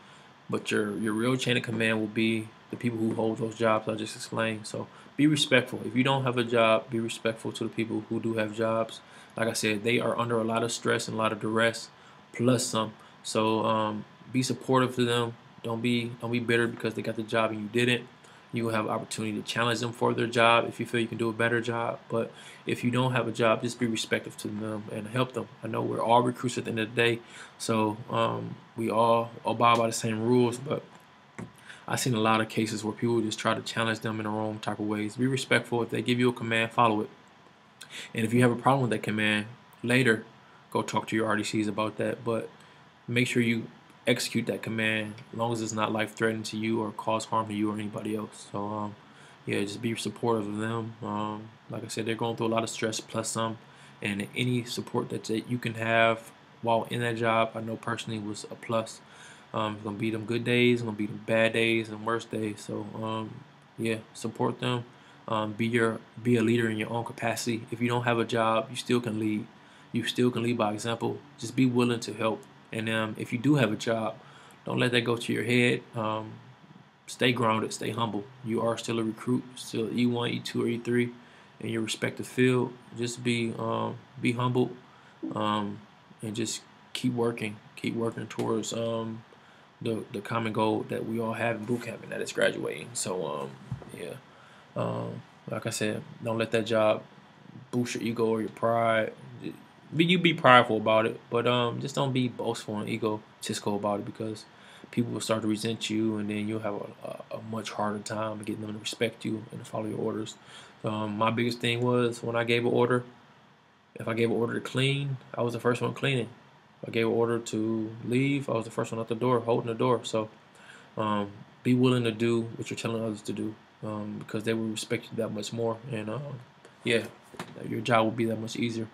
but your real chain of command will be the people who hold those jobs I just explained. So be respectful. If you don't have a job, be respectful to the people who do have jobs. Like I said, they are under a lot of stress and a lot of duress, plus some. So be supportive to them. Don't be bitter because they got the job and you didn't. You will have opportunity to challenge them for their job if you feel you can do a better job. But if you don't have a job, just be respectful to them and help them. I know we're all recruits at the end of the day, so we all abide by the same rules. But I've seen a lot of cases where people just try to challenge them in their own type of ways. Be respectful. If they give you a command, follow it. And if you have a problem with that command, later go talk to your RDCs about that. But make sure you execute that command as long as it's not life threatening to you or cause harm to you or anybody else. So yeah, just be supportive of them. Like I said, they're going through a lot of stress plus some, and any support that you can have while in that job, I know personally was a plus. It's gonna be them good days, it's gonna be them bad days and worst days. So yeah, support them. Be a leader in your own capacity. If you don't have a job, you still can lead. You still can lead by example. Just be willing to help. And if you do have a job, don't let that go to your head. Stay grounded, stay humble. You are still a recruit, still E1, E2, or E3 in your respective field. Just be humble, and just keep working towards the common goal that we all have in boot camp, and that is graduating. So yeah, like I said, don't let that job boost your ego or your pride. Be prideful about it, but just don't be boastful and egotistical about it, because people will start to resent you, and then you'll have a much harder time getting them to respect you and to follow your orders. My biggest thing was when I gave an order. If I gave an order to clean, I was the first one cleaning. If I gave an order to leave, I was the first one out the door, holding the door. So be willing to do what you're telling others to do, because they will respect you that much more, and yeah, your job will be that much easier.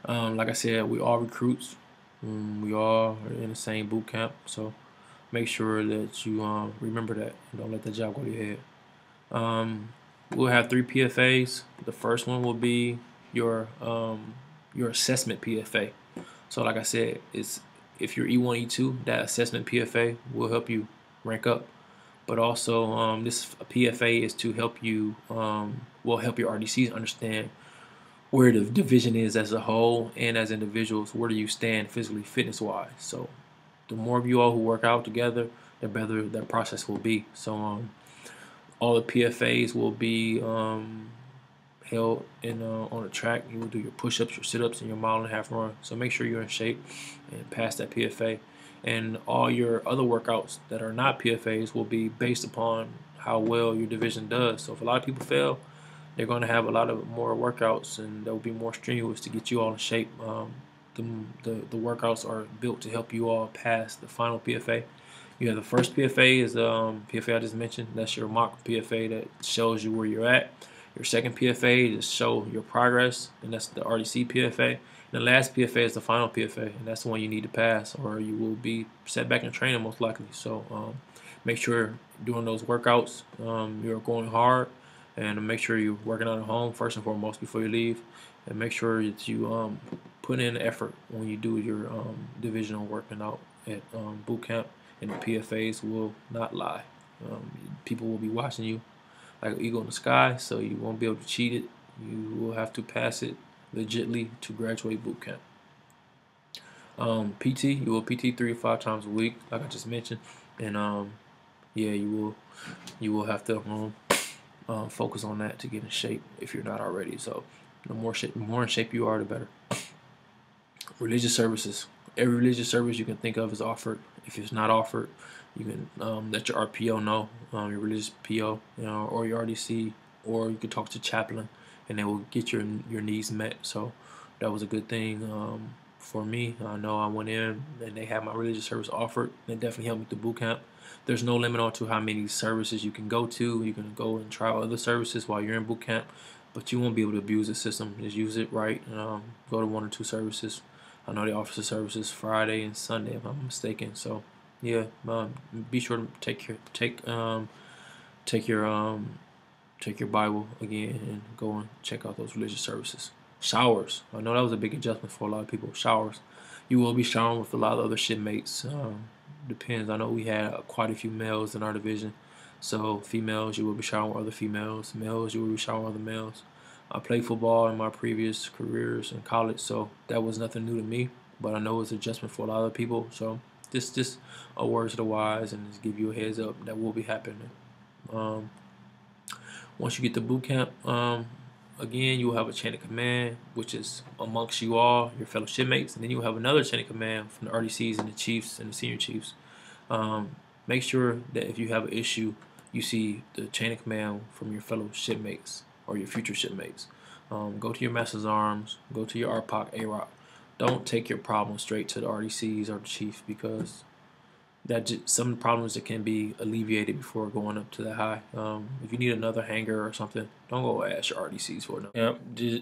Like I said, we all recruits. We all are in the same boot camp, so make sure that you remember that and don't let that job go to your head. We'll have 3 PFAs. The first one will be your assessment PFA. So like I said, if you're E1, E2, that assessment PFA will help you rank up. But also this PFA is to help you will help your RDCs understand where the division is as a whole and as individuals. Where do you stand physically, fitness wise? So the more of you all who work out together, the better that process will be. So all the PFAs will be held in on a track. You will do your push-ups, your sit-ups, and your mile-and-a-half run. So make sure you're in shape and pass that PFA. And all your other workouts that are not PFAs will be based upon how well your division does. So if a lot of people fail, they're going to have a lot of more workouts, and that will be more strenuous to get you all in shape. The workouts are built to help you all pass the final PFA. You have the first PFA is the PFA I just mentioned. That's your mock PFA that shows you where you're at. Your second PFA just show your progress, and that's the RDC PFA. The last PFA is the final PFA, and that's the one you need to pass, or you will be set back in training most likely. So make sure doing those workouts, you're going hard, and make sure you're working out at home first and foremost before you leave, and make sure that you put in effort when you do your divisional working out at boot camp, and the PFAs will not lie. People will be watching you like an eagle in the sky, so you won't be able to cheat it. You will have to pass it legitly to graduate boot camp. PT, you will PT 3 to 5 times a week, like I just mentioned, and yeah, you will have to focus on that to get in shape if you're not already. So the more in shape you are, the better. Religious services. Every religious service you can think of is offered. If it's not offered, you can let your RPO know, your religious PO, or your RDC, or you can talk to chaplain, and they will get your needs met. So that was a good thing for me. I know I went in and they had my religious service offered. They definitely helped me through boot camp. There's no limit on to how many services you can go to. You can go and try other services while you're in boot camp, but you won't be able to abuse the system. Just use it right. Go to 1 or 2 services. I know they offer the services Friday and Sunday, if I'm mistaken. So, yeah, be sure to take your Bible again and go and check out those religious services. Showers. I know that was a big adjustment for a lot of people. Showers. You will be showering with a lot of other shipmates. Depends. I know we had quite a few males in our division. So females, you will be showering with other females. Males, you will be showering with other males. I played football in my previous careers in college, so that was nothing new to me. But I know it's an adjustment for a lot of people. So just a word to the wise and just give you a heads up that will be happening. Once you get to boot camp, again, you will have a chain of command, which is amongst you all, your fellow shipmates, and then you will have another chain of command from the RDCs and the chiefs and the senior chiefs. Make sure that if you have an issue, you see the chain of command from your fellow shipmates or your future shipmates. Go to your master's arms, go to your RPOC, AROC. Don't take your problem straight to the RDCs or the chief, because some problems that can be alleviated before going up to the high. If you need another hanger or something, don't go ask your RDCs for it. Yep,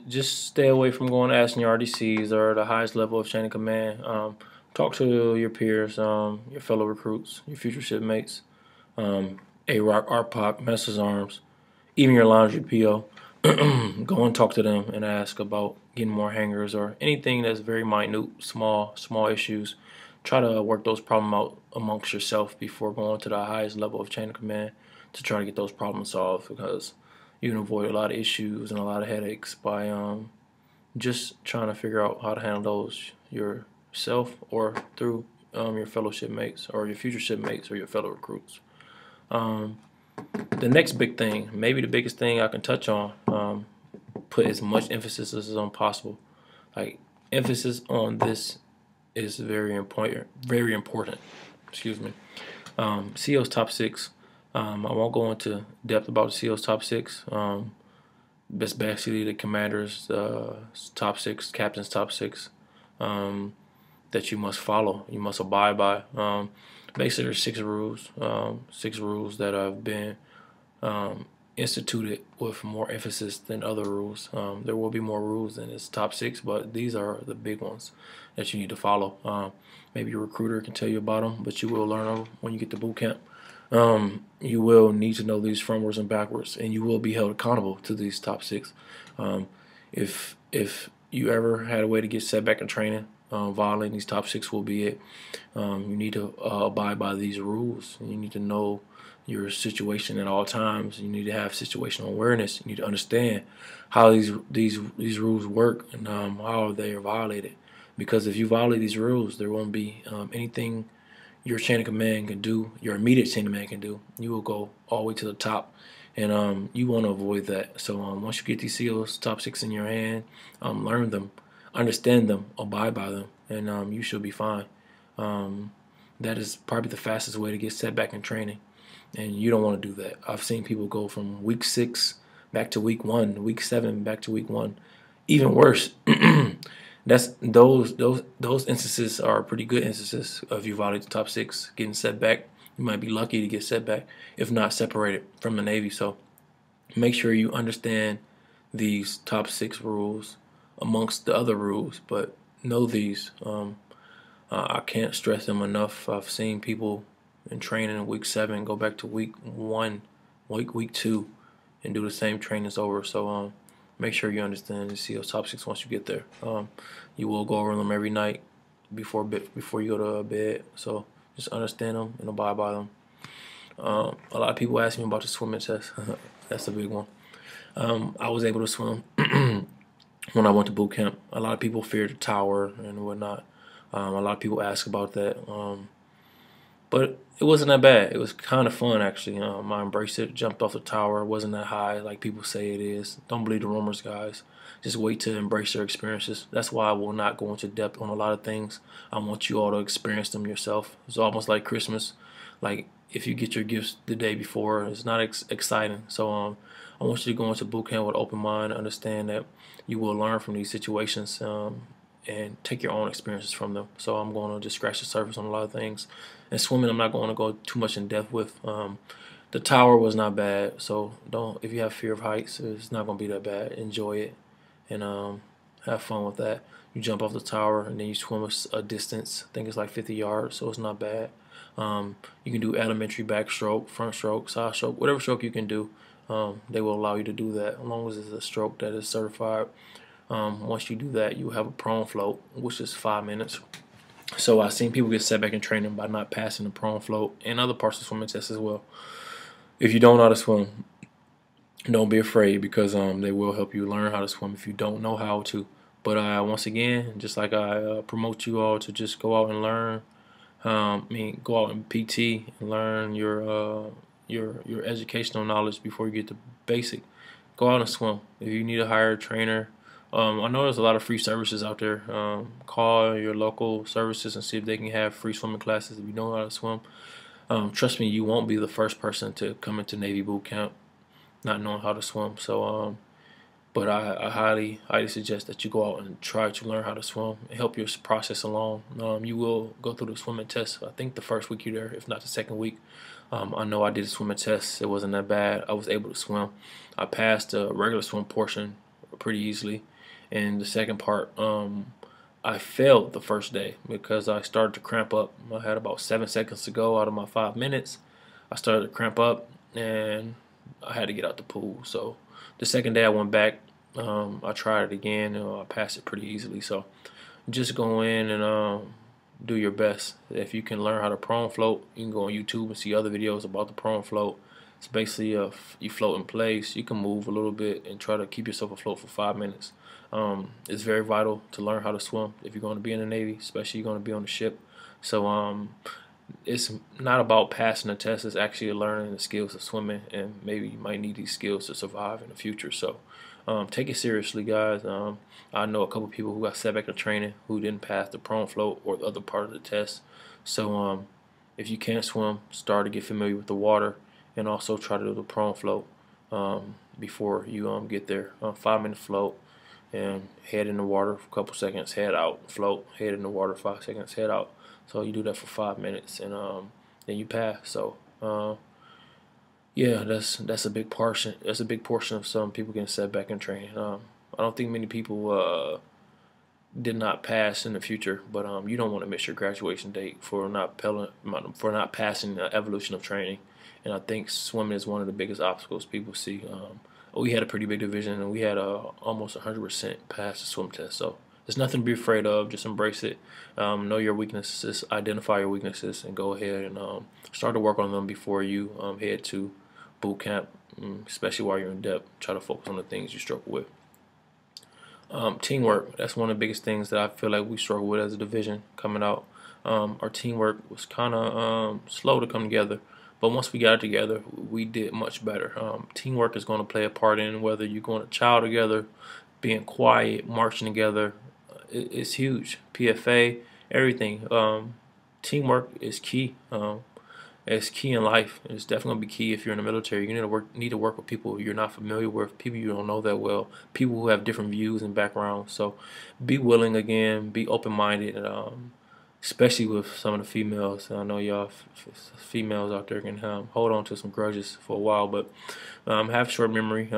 just stay away from going asking your RDCs or the highest level of chain of command. Talk to your peers, your fellow recruits, your future shipmates, AROC, RPOC, master's arms, even your laundry PO. Go and talk to them and ask about getting more hangers or anything that's very minute, small issues. Try to work those problems out amongst yourself before going to the highest level of chain of command to try to get those problems solved, because you can avoid a lot of issues and a lot of headaches by just trying to figure out how to handle those yourself or through your fellow shipmates or your future shipmates or your fellow recruits. The next big thing, maybe the biggest thing I can touch on, put as much emphasis as on possible. Like, emphasis on this is very important. Very important. Excuse me. CO's top 6. I won't go into depth about the CO's top 6. That's basically the commander's top 6, captain's top 6 that you must follow. You must abide by. Basically, there's 6 rules. 6 rules that have been instituted with more emphasis than other rules. There will be more rules in its top 6, but these are the big ones that you need to follow. Maybe your recruiter can tell you about them, but you will learn them when you get to boot camp. You will need to know these frontwards and backwards, and you will be held accountable to these top 6. If you ever had a way to get set back in training, violating these top 6 will be it. You need to abide by these rules. You need to know your situation at all times. You need to have situational awareness. You need to understand how these rules work and how they are violated. Because if you violate these rules, there won't be anything your chain of command can do, your immediate chain of command can do. You will go all the way to the top, and you want to avoid that. So once you get these COs top 6 in your hand, learn them, understand them, abide by them, and you should be fine. That is probably the fastest way to get set back in training, and you don't want to do that. I've seen people go from week 6 back to week 1, week 7 back to week 1. Even worse. Those instances are pretty good instances of you violate the top 6, getting set back. You might be lucky to get set back, if not separated from the Navy. So make sure you understand these top 6 rules amongst the other rules, but know these. I can't stress them enough. I've seen people in training in week 7 go back to week 1, week 2, and do the same trainings over. So make sure you understand and see those top 6 once you get there. You will go over them every night before you go to bed. So just understand them and abide by them. A lot of people ask me about the swimming test. That's a big one. I was able to swim when I went to boot camp. A lot of people fear the tower and whatnot. A lot of people ask about that. But it wasn't that bad. It was kind of fun, actually. I embraced it, jumped off the tower. It wasn't that high like people say it is. Don't believe the rumors, guys. Just wait to embrace your experiences. That's why I will not go into depth on a lot of things. I want you all to experience them yourself. It's almost like Christmas. Like, if you get your gifts the day before, it's not exciting. So I want you to go into boot camp with an open mind, understand that you will learn from these situations, and take your own experiences from them. So I'm going to just scratch the surface on a lot of things. And swimming, I'm not going to go too much in depth with. The tower was not bad, so don't. If you have fear of heights, it's not going to be that bad. Enjoy it and have fun with that. You jump off the tower and then you swim a distance. I think it's like 50 yards, so it's not bad. You can do elementary backstroke, front stroke, side stroke, whatever stroke you can do. They will allow you to do that as long as it's a stroke that is certified. Once you do that, you have a prone float, which is 5 minutes. So I've seen people get set back in training by not passing the prone float and other parts of the swimming test as well. If you don't know how to swim, don't be afraid, because they will help you learn how to swim if you don't know how to. But once again, just like I promote you all to just go out and learn. Go out and PT and learn your educational knowledge before you get to basic. Go out and swim. If you need to hire a trainer, I know there's a lot of free services out there. Call your local services and see if they can have free swimming classes if you know how to swim. Trust me, you won't be the first person to come into Navy boot camp not knowing how to swim. So, but I highly suggest that you go out and try to learn how to swim and help your process along. You will go through the swimming test. I think the first week you're there, if not the second week. I know I did a swimming test. It wasn't that bad. I was able to swim. I passed the regular swim portion pretty easily. And the second part, I failed the first day because I started to cramp up. I had about 7 seconds to go out of my 5 minutes. I started to cramp up and I had to get out the pool. So the second day I went back, I tried it again and I passed it pretty easily. So just go in and do your best. If you can learn how to prone float, you can go on YouTube and see other videos about the prone float. It's basically you float in place. You can move a little bit and try to keep yourself afloat for 5 minutes. It's very vital to learn how to swim if you're going to be in the Navy, especially you're going to be on the ship. So it's not about passing the test. It's actually learning the skills of swimming, and maybe you might need these skills to survive in the future. So take it seriously, guys. I know a couple people who got set back in training who didn't pass the prone float or the other part of the test. So if you can't swim, start to get familiar with the water and also try to do the prone float before you get there. 5-minute float and head in the water for a couple seconds, head out, float, head in the water 5 seconds, head out. So you do that for 5 minutes and then you pass. So yeah, that's a big portion. That's a big portion of some people getting set back in training. I don't think many people did not pass in the future, but you don't want to miss your graduation date for not passing the evolution of training. And I think swimming is one of the biggest obstacles people see. We had a pretty big division, and we had almost 100% pass the swim test. So there's nothing to be afraid of. Just embrace it. Know your weaknesses, identify your weaknesses, and go ahead and start to work on them before you head to boot camp, especially while you're in depth. Try to focus on the things you struggle with. Teamwork, that's one of the biggest things that I feel like we struggle with as a division coming out. Our teamwork was kind of slow to come together, but once we got it together, we did much better. Teamwork is going to play a part in whether you're going to chow together, being quiet, marching together. It's huge. PFA, everything. Teamwork is key. It's key in life. It's definitely gonna be key if you're in the military. You need to work with people you're not familiar with, people you don't know that well, people who have different views and backgrounds. So be willing again, be open-minded, especially with some of the females. I know y'all females out there can hold on to some grudges for a while, but have short memory.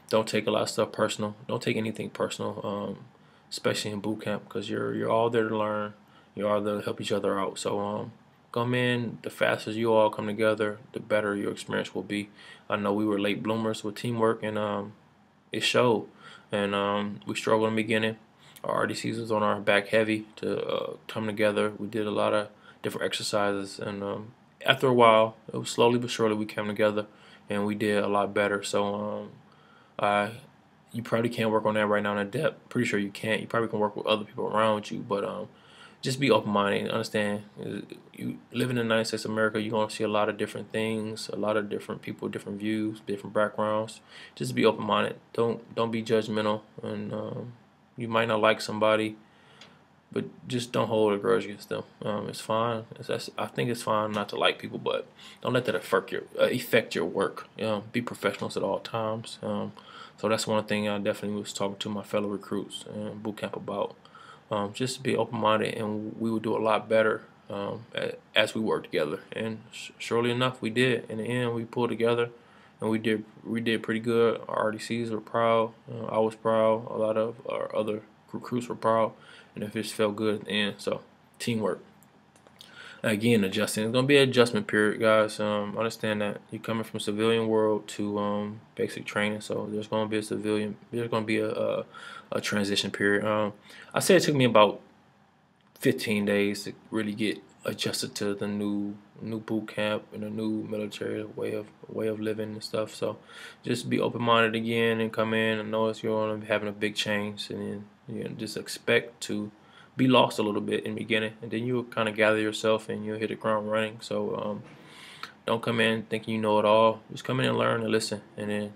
Don't take a lot of stuff personal. Don't take anything personal. especially in boot camp, because you're all there to learn. You're all there to help each other out. So come in. The faster you all come together, the better your experience will be. I know we were late bloomers with teamwork, and it showed. And we struggled in the beginning. Our RDCs was on our back heavy to come together. We did a lot of different exercises, and after a while, it was slowly but surely we came together, and we did a lot better. So I you probably can't work on that right now in depth. Pretty sure you can't. You probably can work with other people around you, but just be open-minded and understand. You live in the United States of America, you're gonna see a lot of different things, a lot of different people, different views, different backgrounds. Just be open-minded. Don't be judgmental, and you might not like somebody, but just don't hold a grudge against them. It's fine. I think it's fine not to like people, but don't let that affect your work. Be professionals at all times. So that's one thing I definitely was talking to my fellow recruits in boot camp about. Just be open-minded, and we would do a lot better as we work together. And surely enough, we did. In the end, we pulled together, and we did pretty good. Our RDCs were proud. I was proud. A lot of our other recruits were proud, and it just felt good at the end. So teamwork. Again, adjusting. It's gonna be an adjustment period, guys. Understand that you're coming from civilian world to basic training, so there's gonna be a transition period. I say it took me about 15 days to really get adjusted to the new boot camp and the new military way of living and stuff. So just be open-minded again and come in and notice you're gonna be having a big change, and then just expect to be lost a little bit in the beginning, and then you'll kind of gather yourself and you'll hit the ground running. So don't come in thinking you know it all. Just come in and learn and listen, and then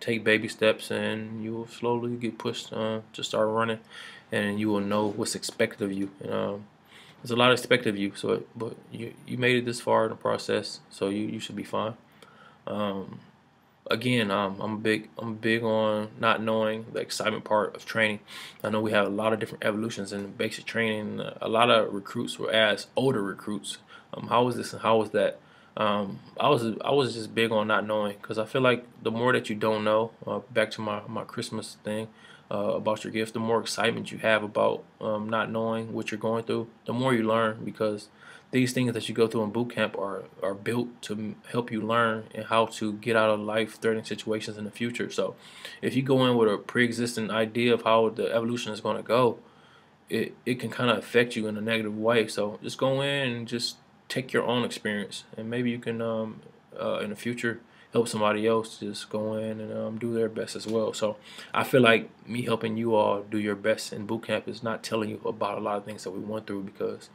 take baby steps, and you will slowly get pushed to start running, and you will know what's expected of you. And there's a lot expected of you, but you made it this far in the process, so you should be fine. Um, Again, I'm big on not knowing the excitement part of training. I know we have a lot of different evolutions in basic training. A lot of recruits were asked, older recruits, how was this and how was that. I was just big on not knowing, because I feel like the more that you don't know, back to my Christmas thing about your gift, the more excitement you have about not knowing what you're going through, the more you learn, because these things that you go through in boot camp are built to help you learn and how to get out of life-threatening situations in the future. So if you go in with a pre-existing idea of how the evolution is going to go, it can kind of affect you in a negative way. So just go in and just take your own experience, and maybe you can in the future help somebody else just go in and do their best as well. So I feel like me helping you all do your best in boot camp is not telling you about a lot of things that we went through, because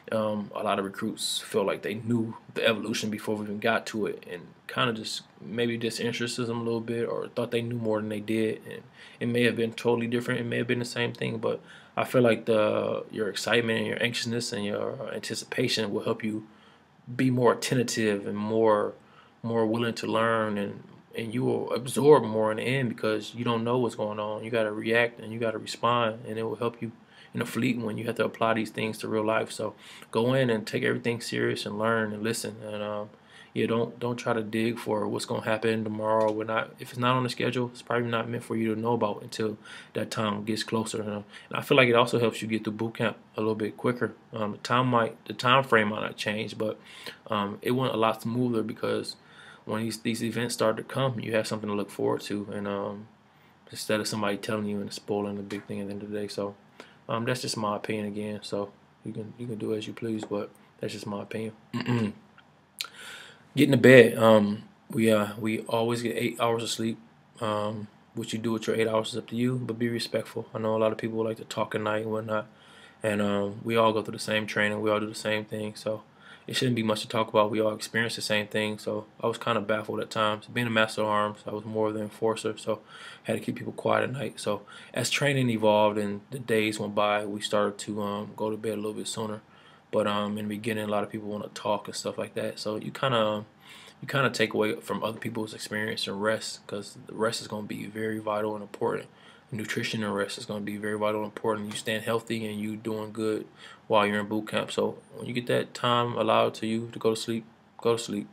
a lot of recruits feel like they knew the evolution before we even got to it, and kind of just maybe disinterested them a little bit, or thought they knew more than they did. And it may have been totally different. It may have been the same thing, but I feel like your excitement and your anxiousness and your anticipation will help you be more attentive and more willing to learn, and you will absorb more in the end, because you don't know what's going on. You got to react and you got to respond, and it will help you in a fleet when you have to apply these things to real life. So go in and take everything serious and learn and listen, and yeah, don't try to dig for what's gonna happen tomorrow. If it's not on the schedule, it's probably not meant for you to know about until that time gets closer. And I feel like it also helps you get through boot camp a little bit quicker. The time frame might not change, but it went a lot smoother, because when these events start to come, you have something to look forward to, and instead of somebody telling you and spoiling the big thing at the end of the day. So that's just my opinion again. So you can do as you please, but that's just my opinion. Getting to bed. We always get 8 hours of sleep. What you do with your 8 hours is up to you, but be respectful. I know a lot of people like to talk at night and whatnot, and we all go through the same training. We all do the same thing, so it shouldn't be much to talk about. We all experience the same thing, so I was kind of baffled at times. Being a master of arms, I was more of the enforcer, so I had to keep people quiet at night. So as training evolved and the days went by, we started to go to bed a little bit sooner. But in the beginning, a lot of people want to talk and stuff like that. So you kind of take away from other people's experience and rest, because the rest is going to be very vital and important. Nutrition and rest is going to be very vital and important. You staying healthy and you doing good while you're in boot camp. So when you get that time allowed to you to go to sleep, go to sleep.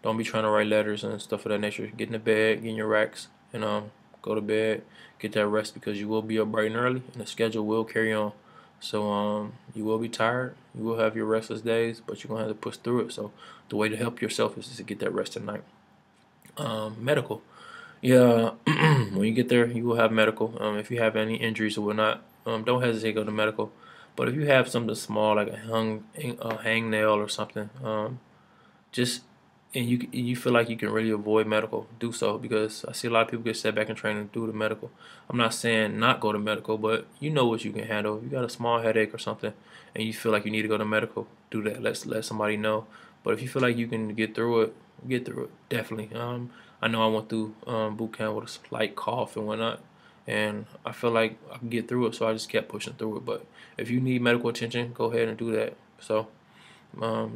Don't be trying to write letters and stuff of that nature. Get in the bed, get in your racks, and go to bed, get that rest, because you will be up bright and early, and the schedule will carry on. So you will be tired, you will have your restless days, but you're gonna have to push through it. So the way to help yourself is to get that rest at night. Medical. Yeah, when you get there, you will have medical. If you have any injuries or whatnot, don't hesitate to go to medical. But if you have something small like a hang nail or something, just and you feel like you can really avoid medical, do so, because I see a lot of people get set back in training due to medical. I'm not saying not go to medical, but you know what you can handle. If you got a small headache or something, and you feel like you need to go to medical, do that. Let somebody know. But if you feel like you can get through it, get through it. Definitely. I know I went through boot camp with a slight cough and whatnot, and I feel like I can get through it, so I just kept pushing through it. But if you need medical attention, go ahead and do that. So.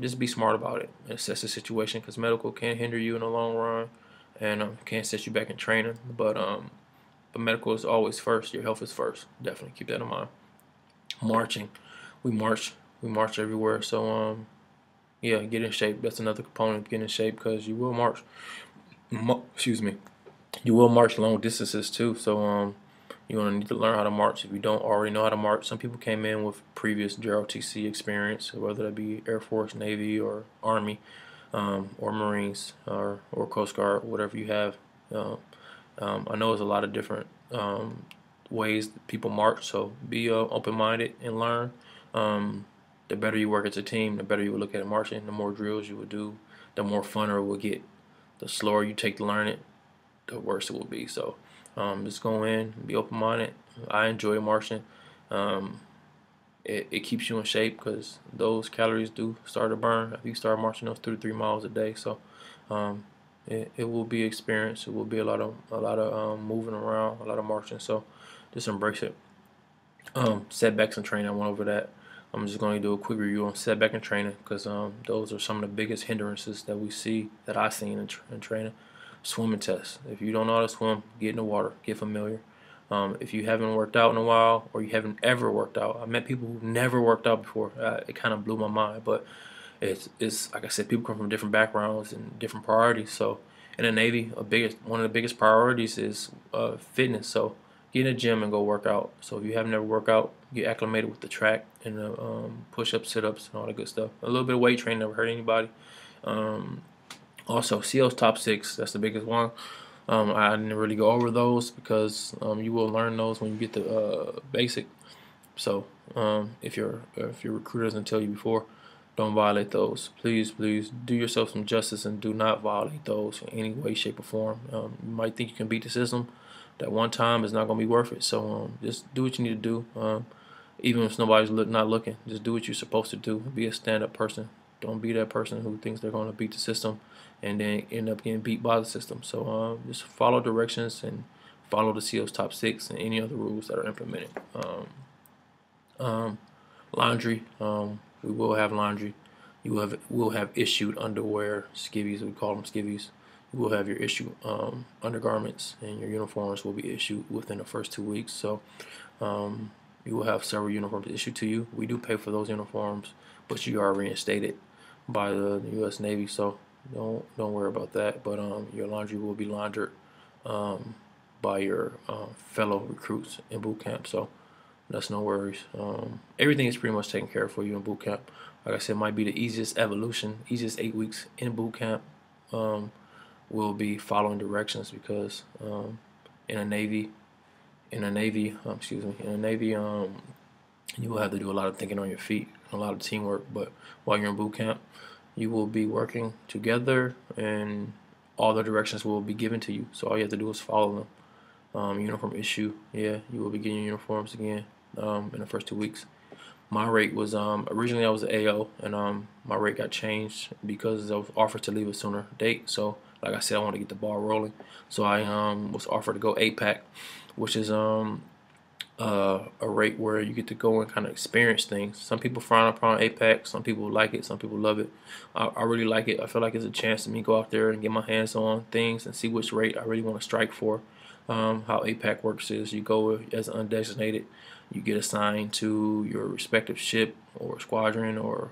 Just be smart about it and assess the situation, because medical can hinder you in the long run, and can set you back in training. But medical is always first. Your health is first. Definitely keep that in mind. Marching, we march everywhere. So yeah, get in shape. That's another component of getting in shape, because you will march. Excuse me. You will march long distances too. So you're gonna need to learn how to march if you don't already know how to march. Some people came in with previous JROTC experience, whether that be Air Force, Navy, or Army, or Marines, or Coast Guard, whatever you have. I know there's a lot of different ways that people march, so be open-minded and learn. The better you work as a team, the better you will look at it marching. The more drills you will do, the more funner it will get. The slower you take to learn it, the worse it will be. So just go in, be open-minded. I enjoy marching. It keeps you in shape, because those calories do start to burn if you start marching those 2 to 3 miles a day. So it will be experience. It will be a lot of moving around, a lot of marching. So just embrace it. Setbacks in training, I went over that. I'm just going to do a quick review on setback in training, because those are some of the biggest hindrances that we see, that I've seen in training. Swimming tests. If you don't know how to swim, get in the water, get familiar. If you haven't worked out in a while, or you haven't ever worked out, I met people who never worked out before. It kind of blew my mind, but it's like I said, people come from different backgrounds and different priorities. So in the Navy, one of the biggest priorities is fitness. So get in the gym and go work out. So if you have never worked out, get acclimated with the track and the push-ups, sit-ups, and all that good stuff. A little bit of weight training never hurt anybody. Also, CO's top 6, that's the biggest one. I didn't really go over those, because you will learn those when you get the basic. So if your recruiter doesn't tell you before, don't violate those. Please do yourself some justice and do not violate those in any way, shape, or form. You might think you can beat the system. That one time is not going to be worth it. So just do what you need to do. Even if nobody's not looking, just do what you're supposed to do. Be a stand-up person. Don't be that person who thinks they're going to beat the system and then end up getting beat by the system. So just follow directions and follow the CO's top 6 and any other rules that are implemented. Laundry. We will have laundry. You will have issued underwear, skivvies. We call them skivvies. You will have your issue undergarments, and your uniforms will be issued within the first 2 weeks. So you will have several uniforms issued to you. We do pay for those uniforms, but you are reinstated by the U.S. Navy, so don't worry about that. But your laundry will be laundered by your fellow recruits in boot camp, so that's no worries. Everything is pretty much taken care of for you in boot camp. Like I said, it might be the easiest evolution, easiest 8 weeks in boot camp. Will be following directions, because in a Navy, you will have to do a lot of thinking on your feet, a lot of teamwork. But while you're in boot camp, you will be working together, and all the directions will be given to you. So all you have to do is follow them. Uniform issue, yeah, you will be getting your uniforms again in the first 2 weeks. My rate was originally I was an AO, and my rate got changed because I was offered to leave a sooner date. So like I said, I want to get the ball rolling. So I was offered to go APAC, which is a rate where you get to go and kind of experience things. Some people frown upon APAC, some people like it, some people love it. I really like it. I feel like it's a chance to me go out there and get my hands on things and see which rate I really want to strike for. How APAC works is you go as undesignated, you get assigned to your respective ship or squadron or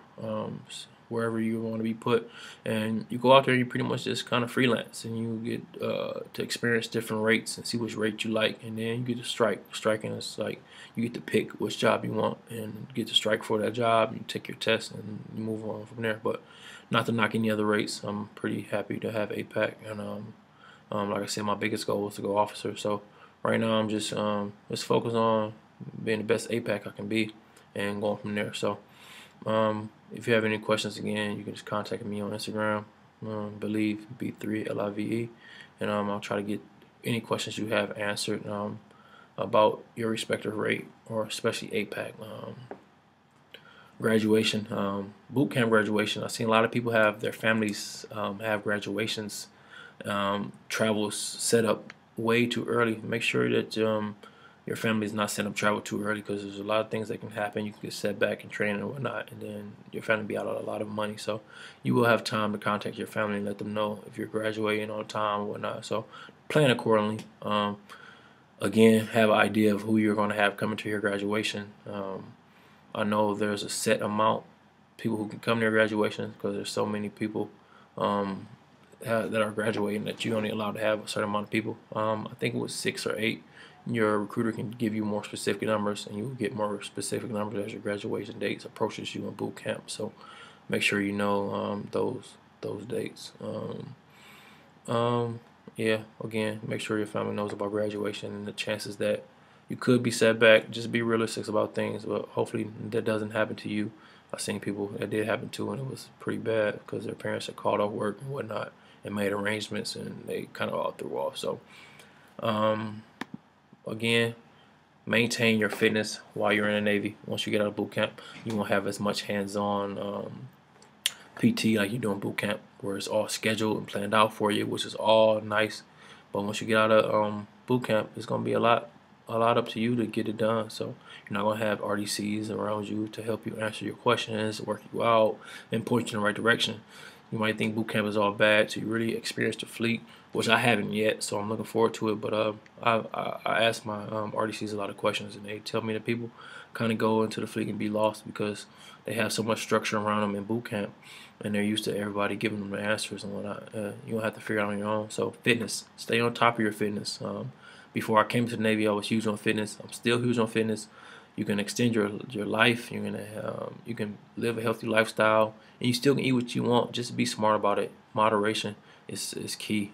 wherever you want to be put, and you go out there and you pretty much just kind of freelance, and you get to experience different rates and see which rate you like, and then you get to strike. Striking is like you get to pick which job you want and get to strike for that job. You take your test and you move on from there. But not to knock any other rates, I'm pretty happy to have APAC, and like I said, my biggest goal is to go officer. So right now I'm just focused on being the best APAC I can be and going from there. So if you have any questions, again, you can just contact me on Instagram, believe B3LIVE, and I'll try to get any questions you have answered about your respective rate, or especially APAC. Graduation, boot camp graduation. I've seen a lot of people have their families have graduations travels set up way too early. Make sure that your family is not setting up travel too early, because there's a lot of things that can happen. You can get set back in training and whatnot, and then your family be out a lot of money. So you will have time to contact your family and let them know if you're graduating on time or whatnot. So plan accordingly. Again, have an idea of who you're going to have coming to your graduation. I know there's a set amount people who can come to your graduation, because there's so many people that are graduating that you're only allowed to have a certain amount of people. I think it was 6 or 8. Your recruiter can give you more specific numbers, and you will get more specific numbers as your graduation dates approaches you in boot camp. So make sure you know those dates. Yeah, again, make sure your family knows about graduation and the chances that you could be set back. Just be realistic about things, but hopefully that doesn't happen to you. I've seen people that did happen to, and it was pretty bad because their parents had called off work and whatnot and made arrangements, and they kind of all threw off. So again, maintain your fitness while you're in the Navy. Once you get out of boot camp, you won't have as much hands-on PT like you do in boot camp, where it's all scheduled and planned out for you, which is all nice. But once you get out of boot camp, it's gonna be a lot up to you to get it done. So you're not gonna have RDCs around you to help you answer your questions, work you out, and point you in the right direction. You might think boot camp is all bad, so you really experience the fleet, which I haven't yet, so I'm looking forward to it. But I ask my RDCs a lot of questions, and they tell me that people kind of go into the fleet and be lost because they have so much structure around them in boot camp, and they're used to everybody giving them the answers and whatnot. You don't have to figure it out on your own. So fitness, stay on top of your fitness. Before I came to the Navy, I was huge on fitness. I'm still huge on fitness. You can extend your life. You can live a healthy lifestyle, and you still can eat what you want. Just be smart about it. Moderation is key.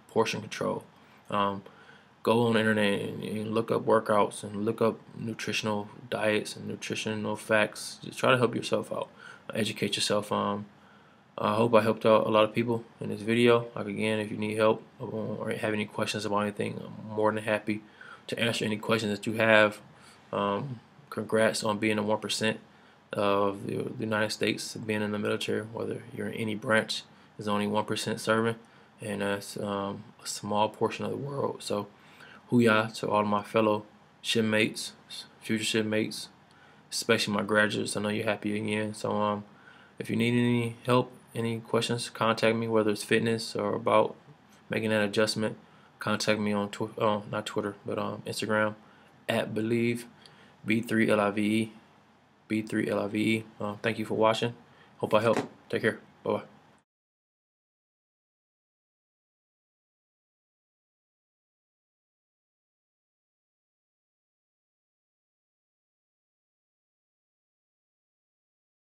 Portion control. Go on the internet and look up workouts and look up nutritional diets and nutritional facts. Just try to help yourself out. Educate yourself. I hope I helped out a lot of people in this video. Like, again, if you need help or have any questions about anything, I'm more than happy to answer any questions that you have. Congrats on being the 1% of the United States, being in the military. Whether you're in any branch, there's only 1% serving, and that's a small portion of the world. So hoo-yah to all of my fellow shipmates, future shipmates, especially my graduates. I know you're happy again. So if you need any help, any questions, contact me, whether it's fitness or about making that adjustment. Contact me on not Twitter, but Instagram at believe B3LIVE. B3LIVE. Thank you for watching. Hope I helped. Take care. Bye bye.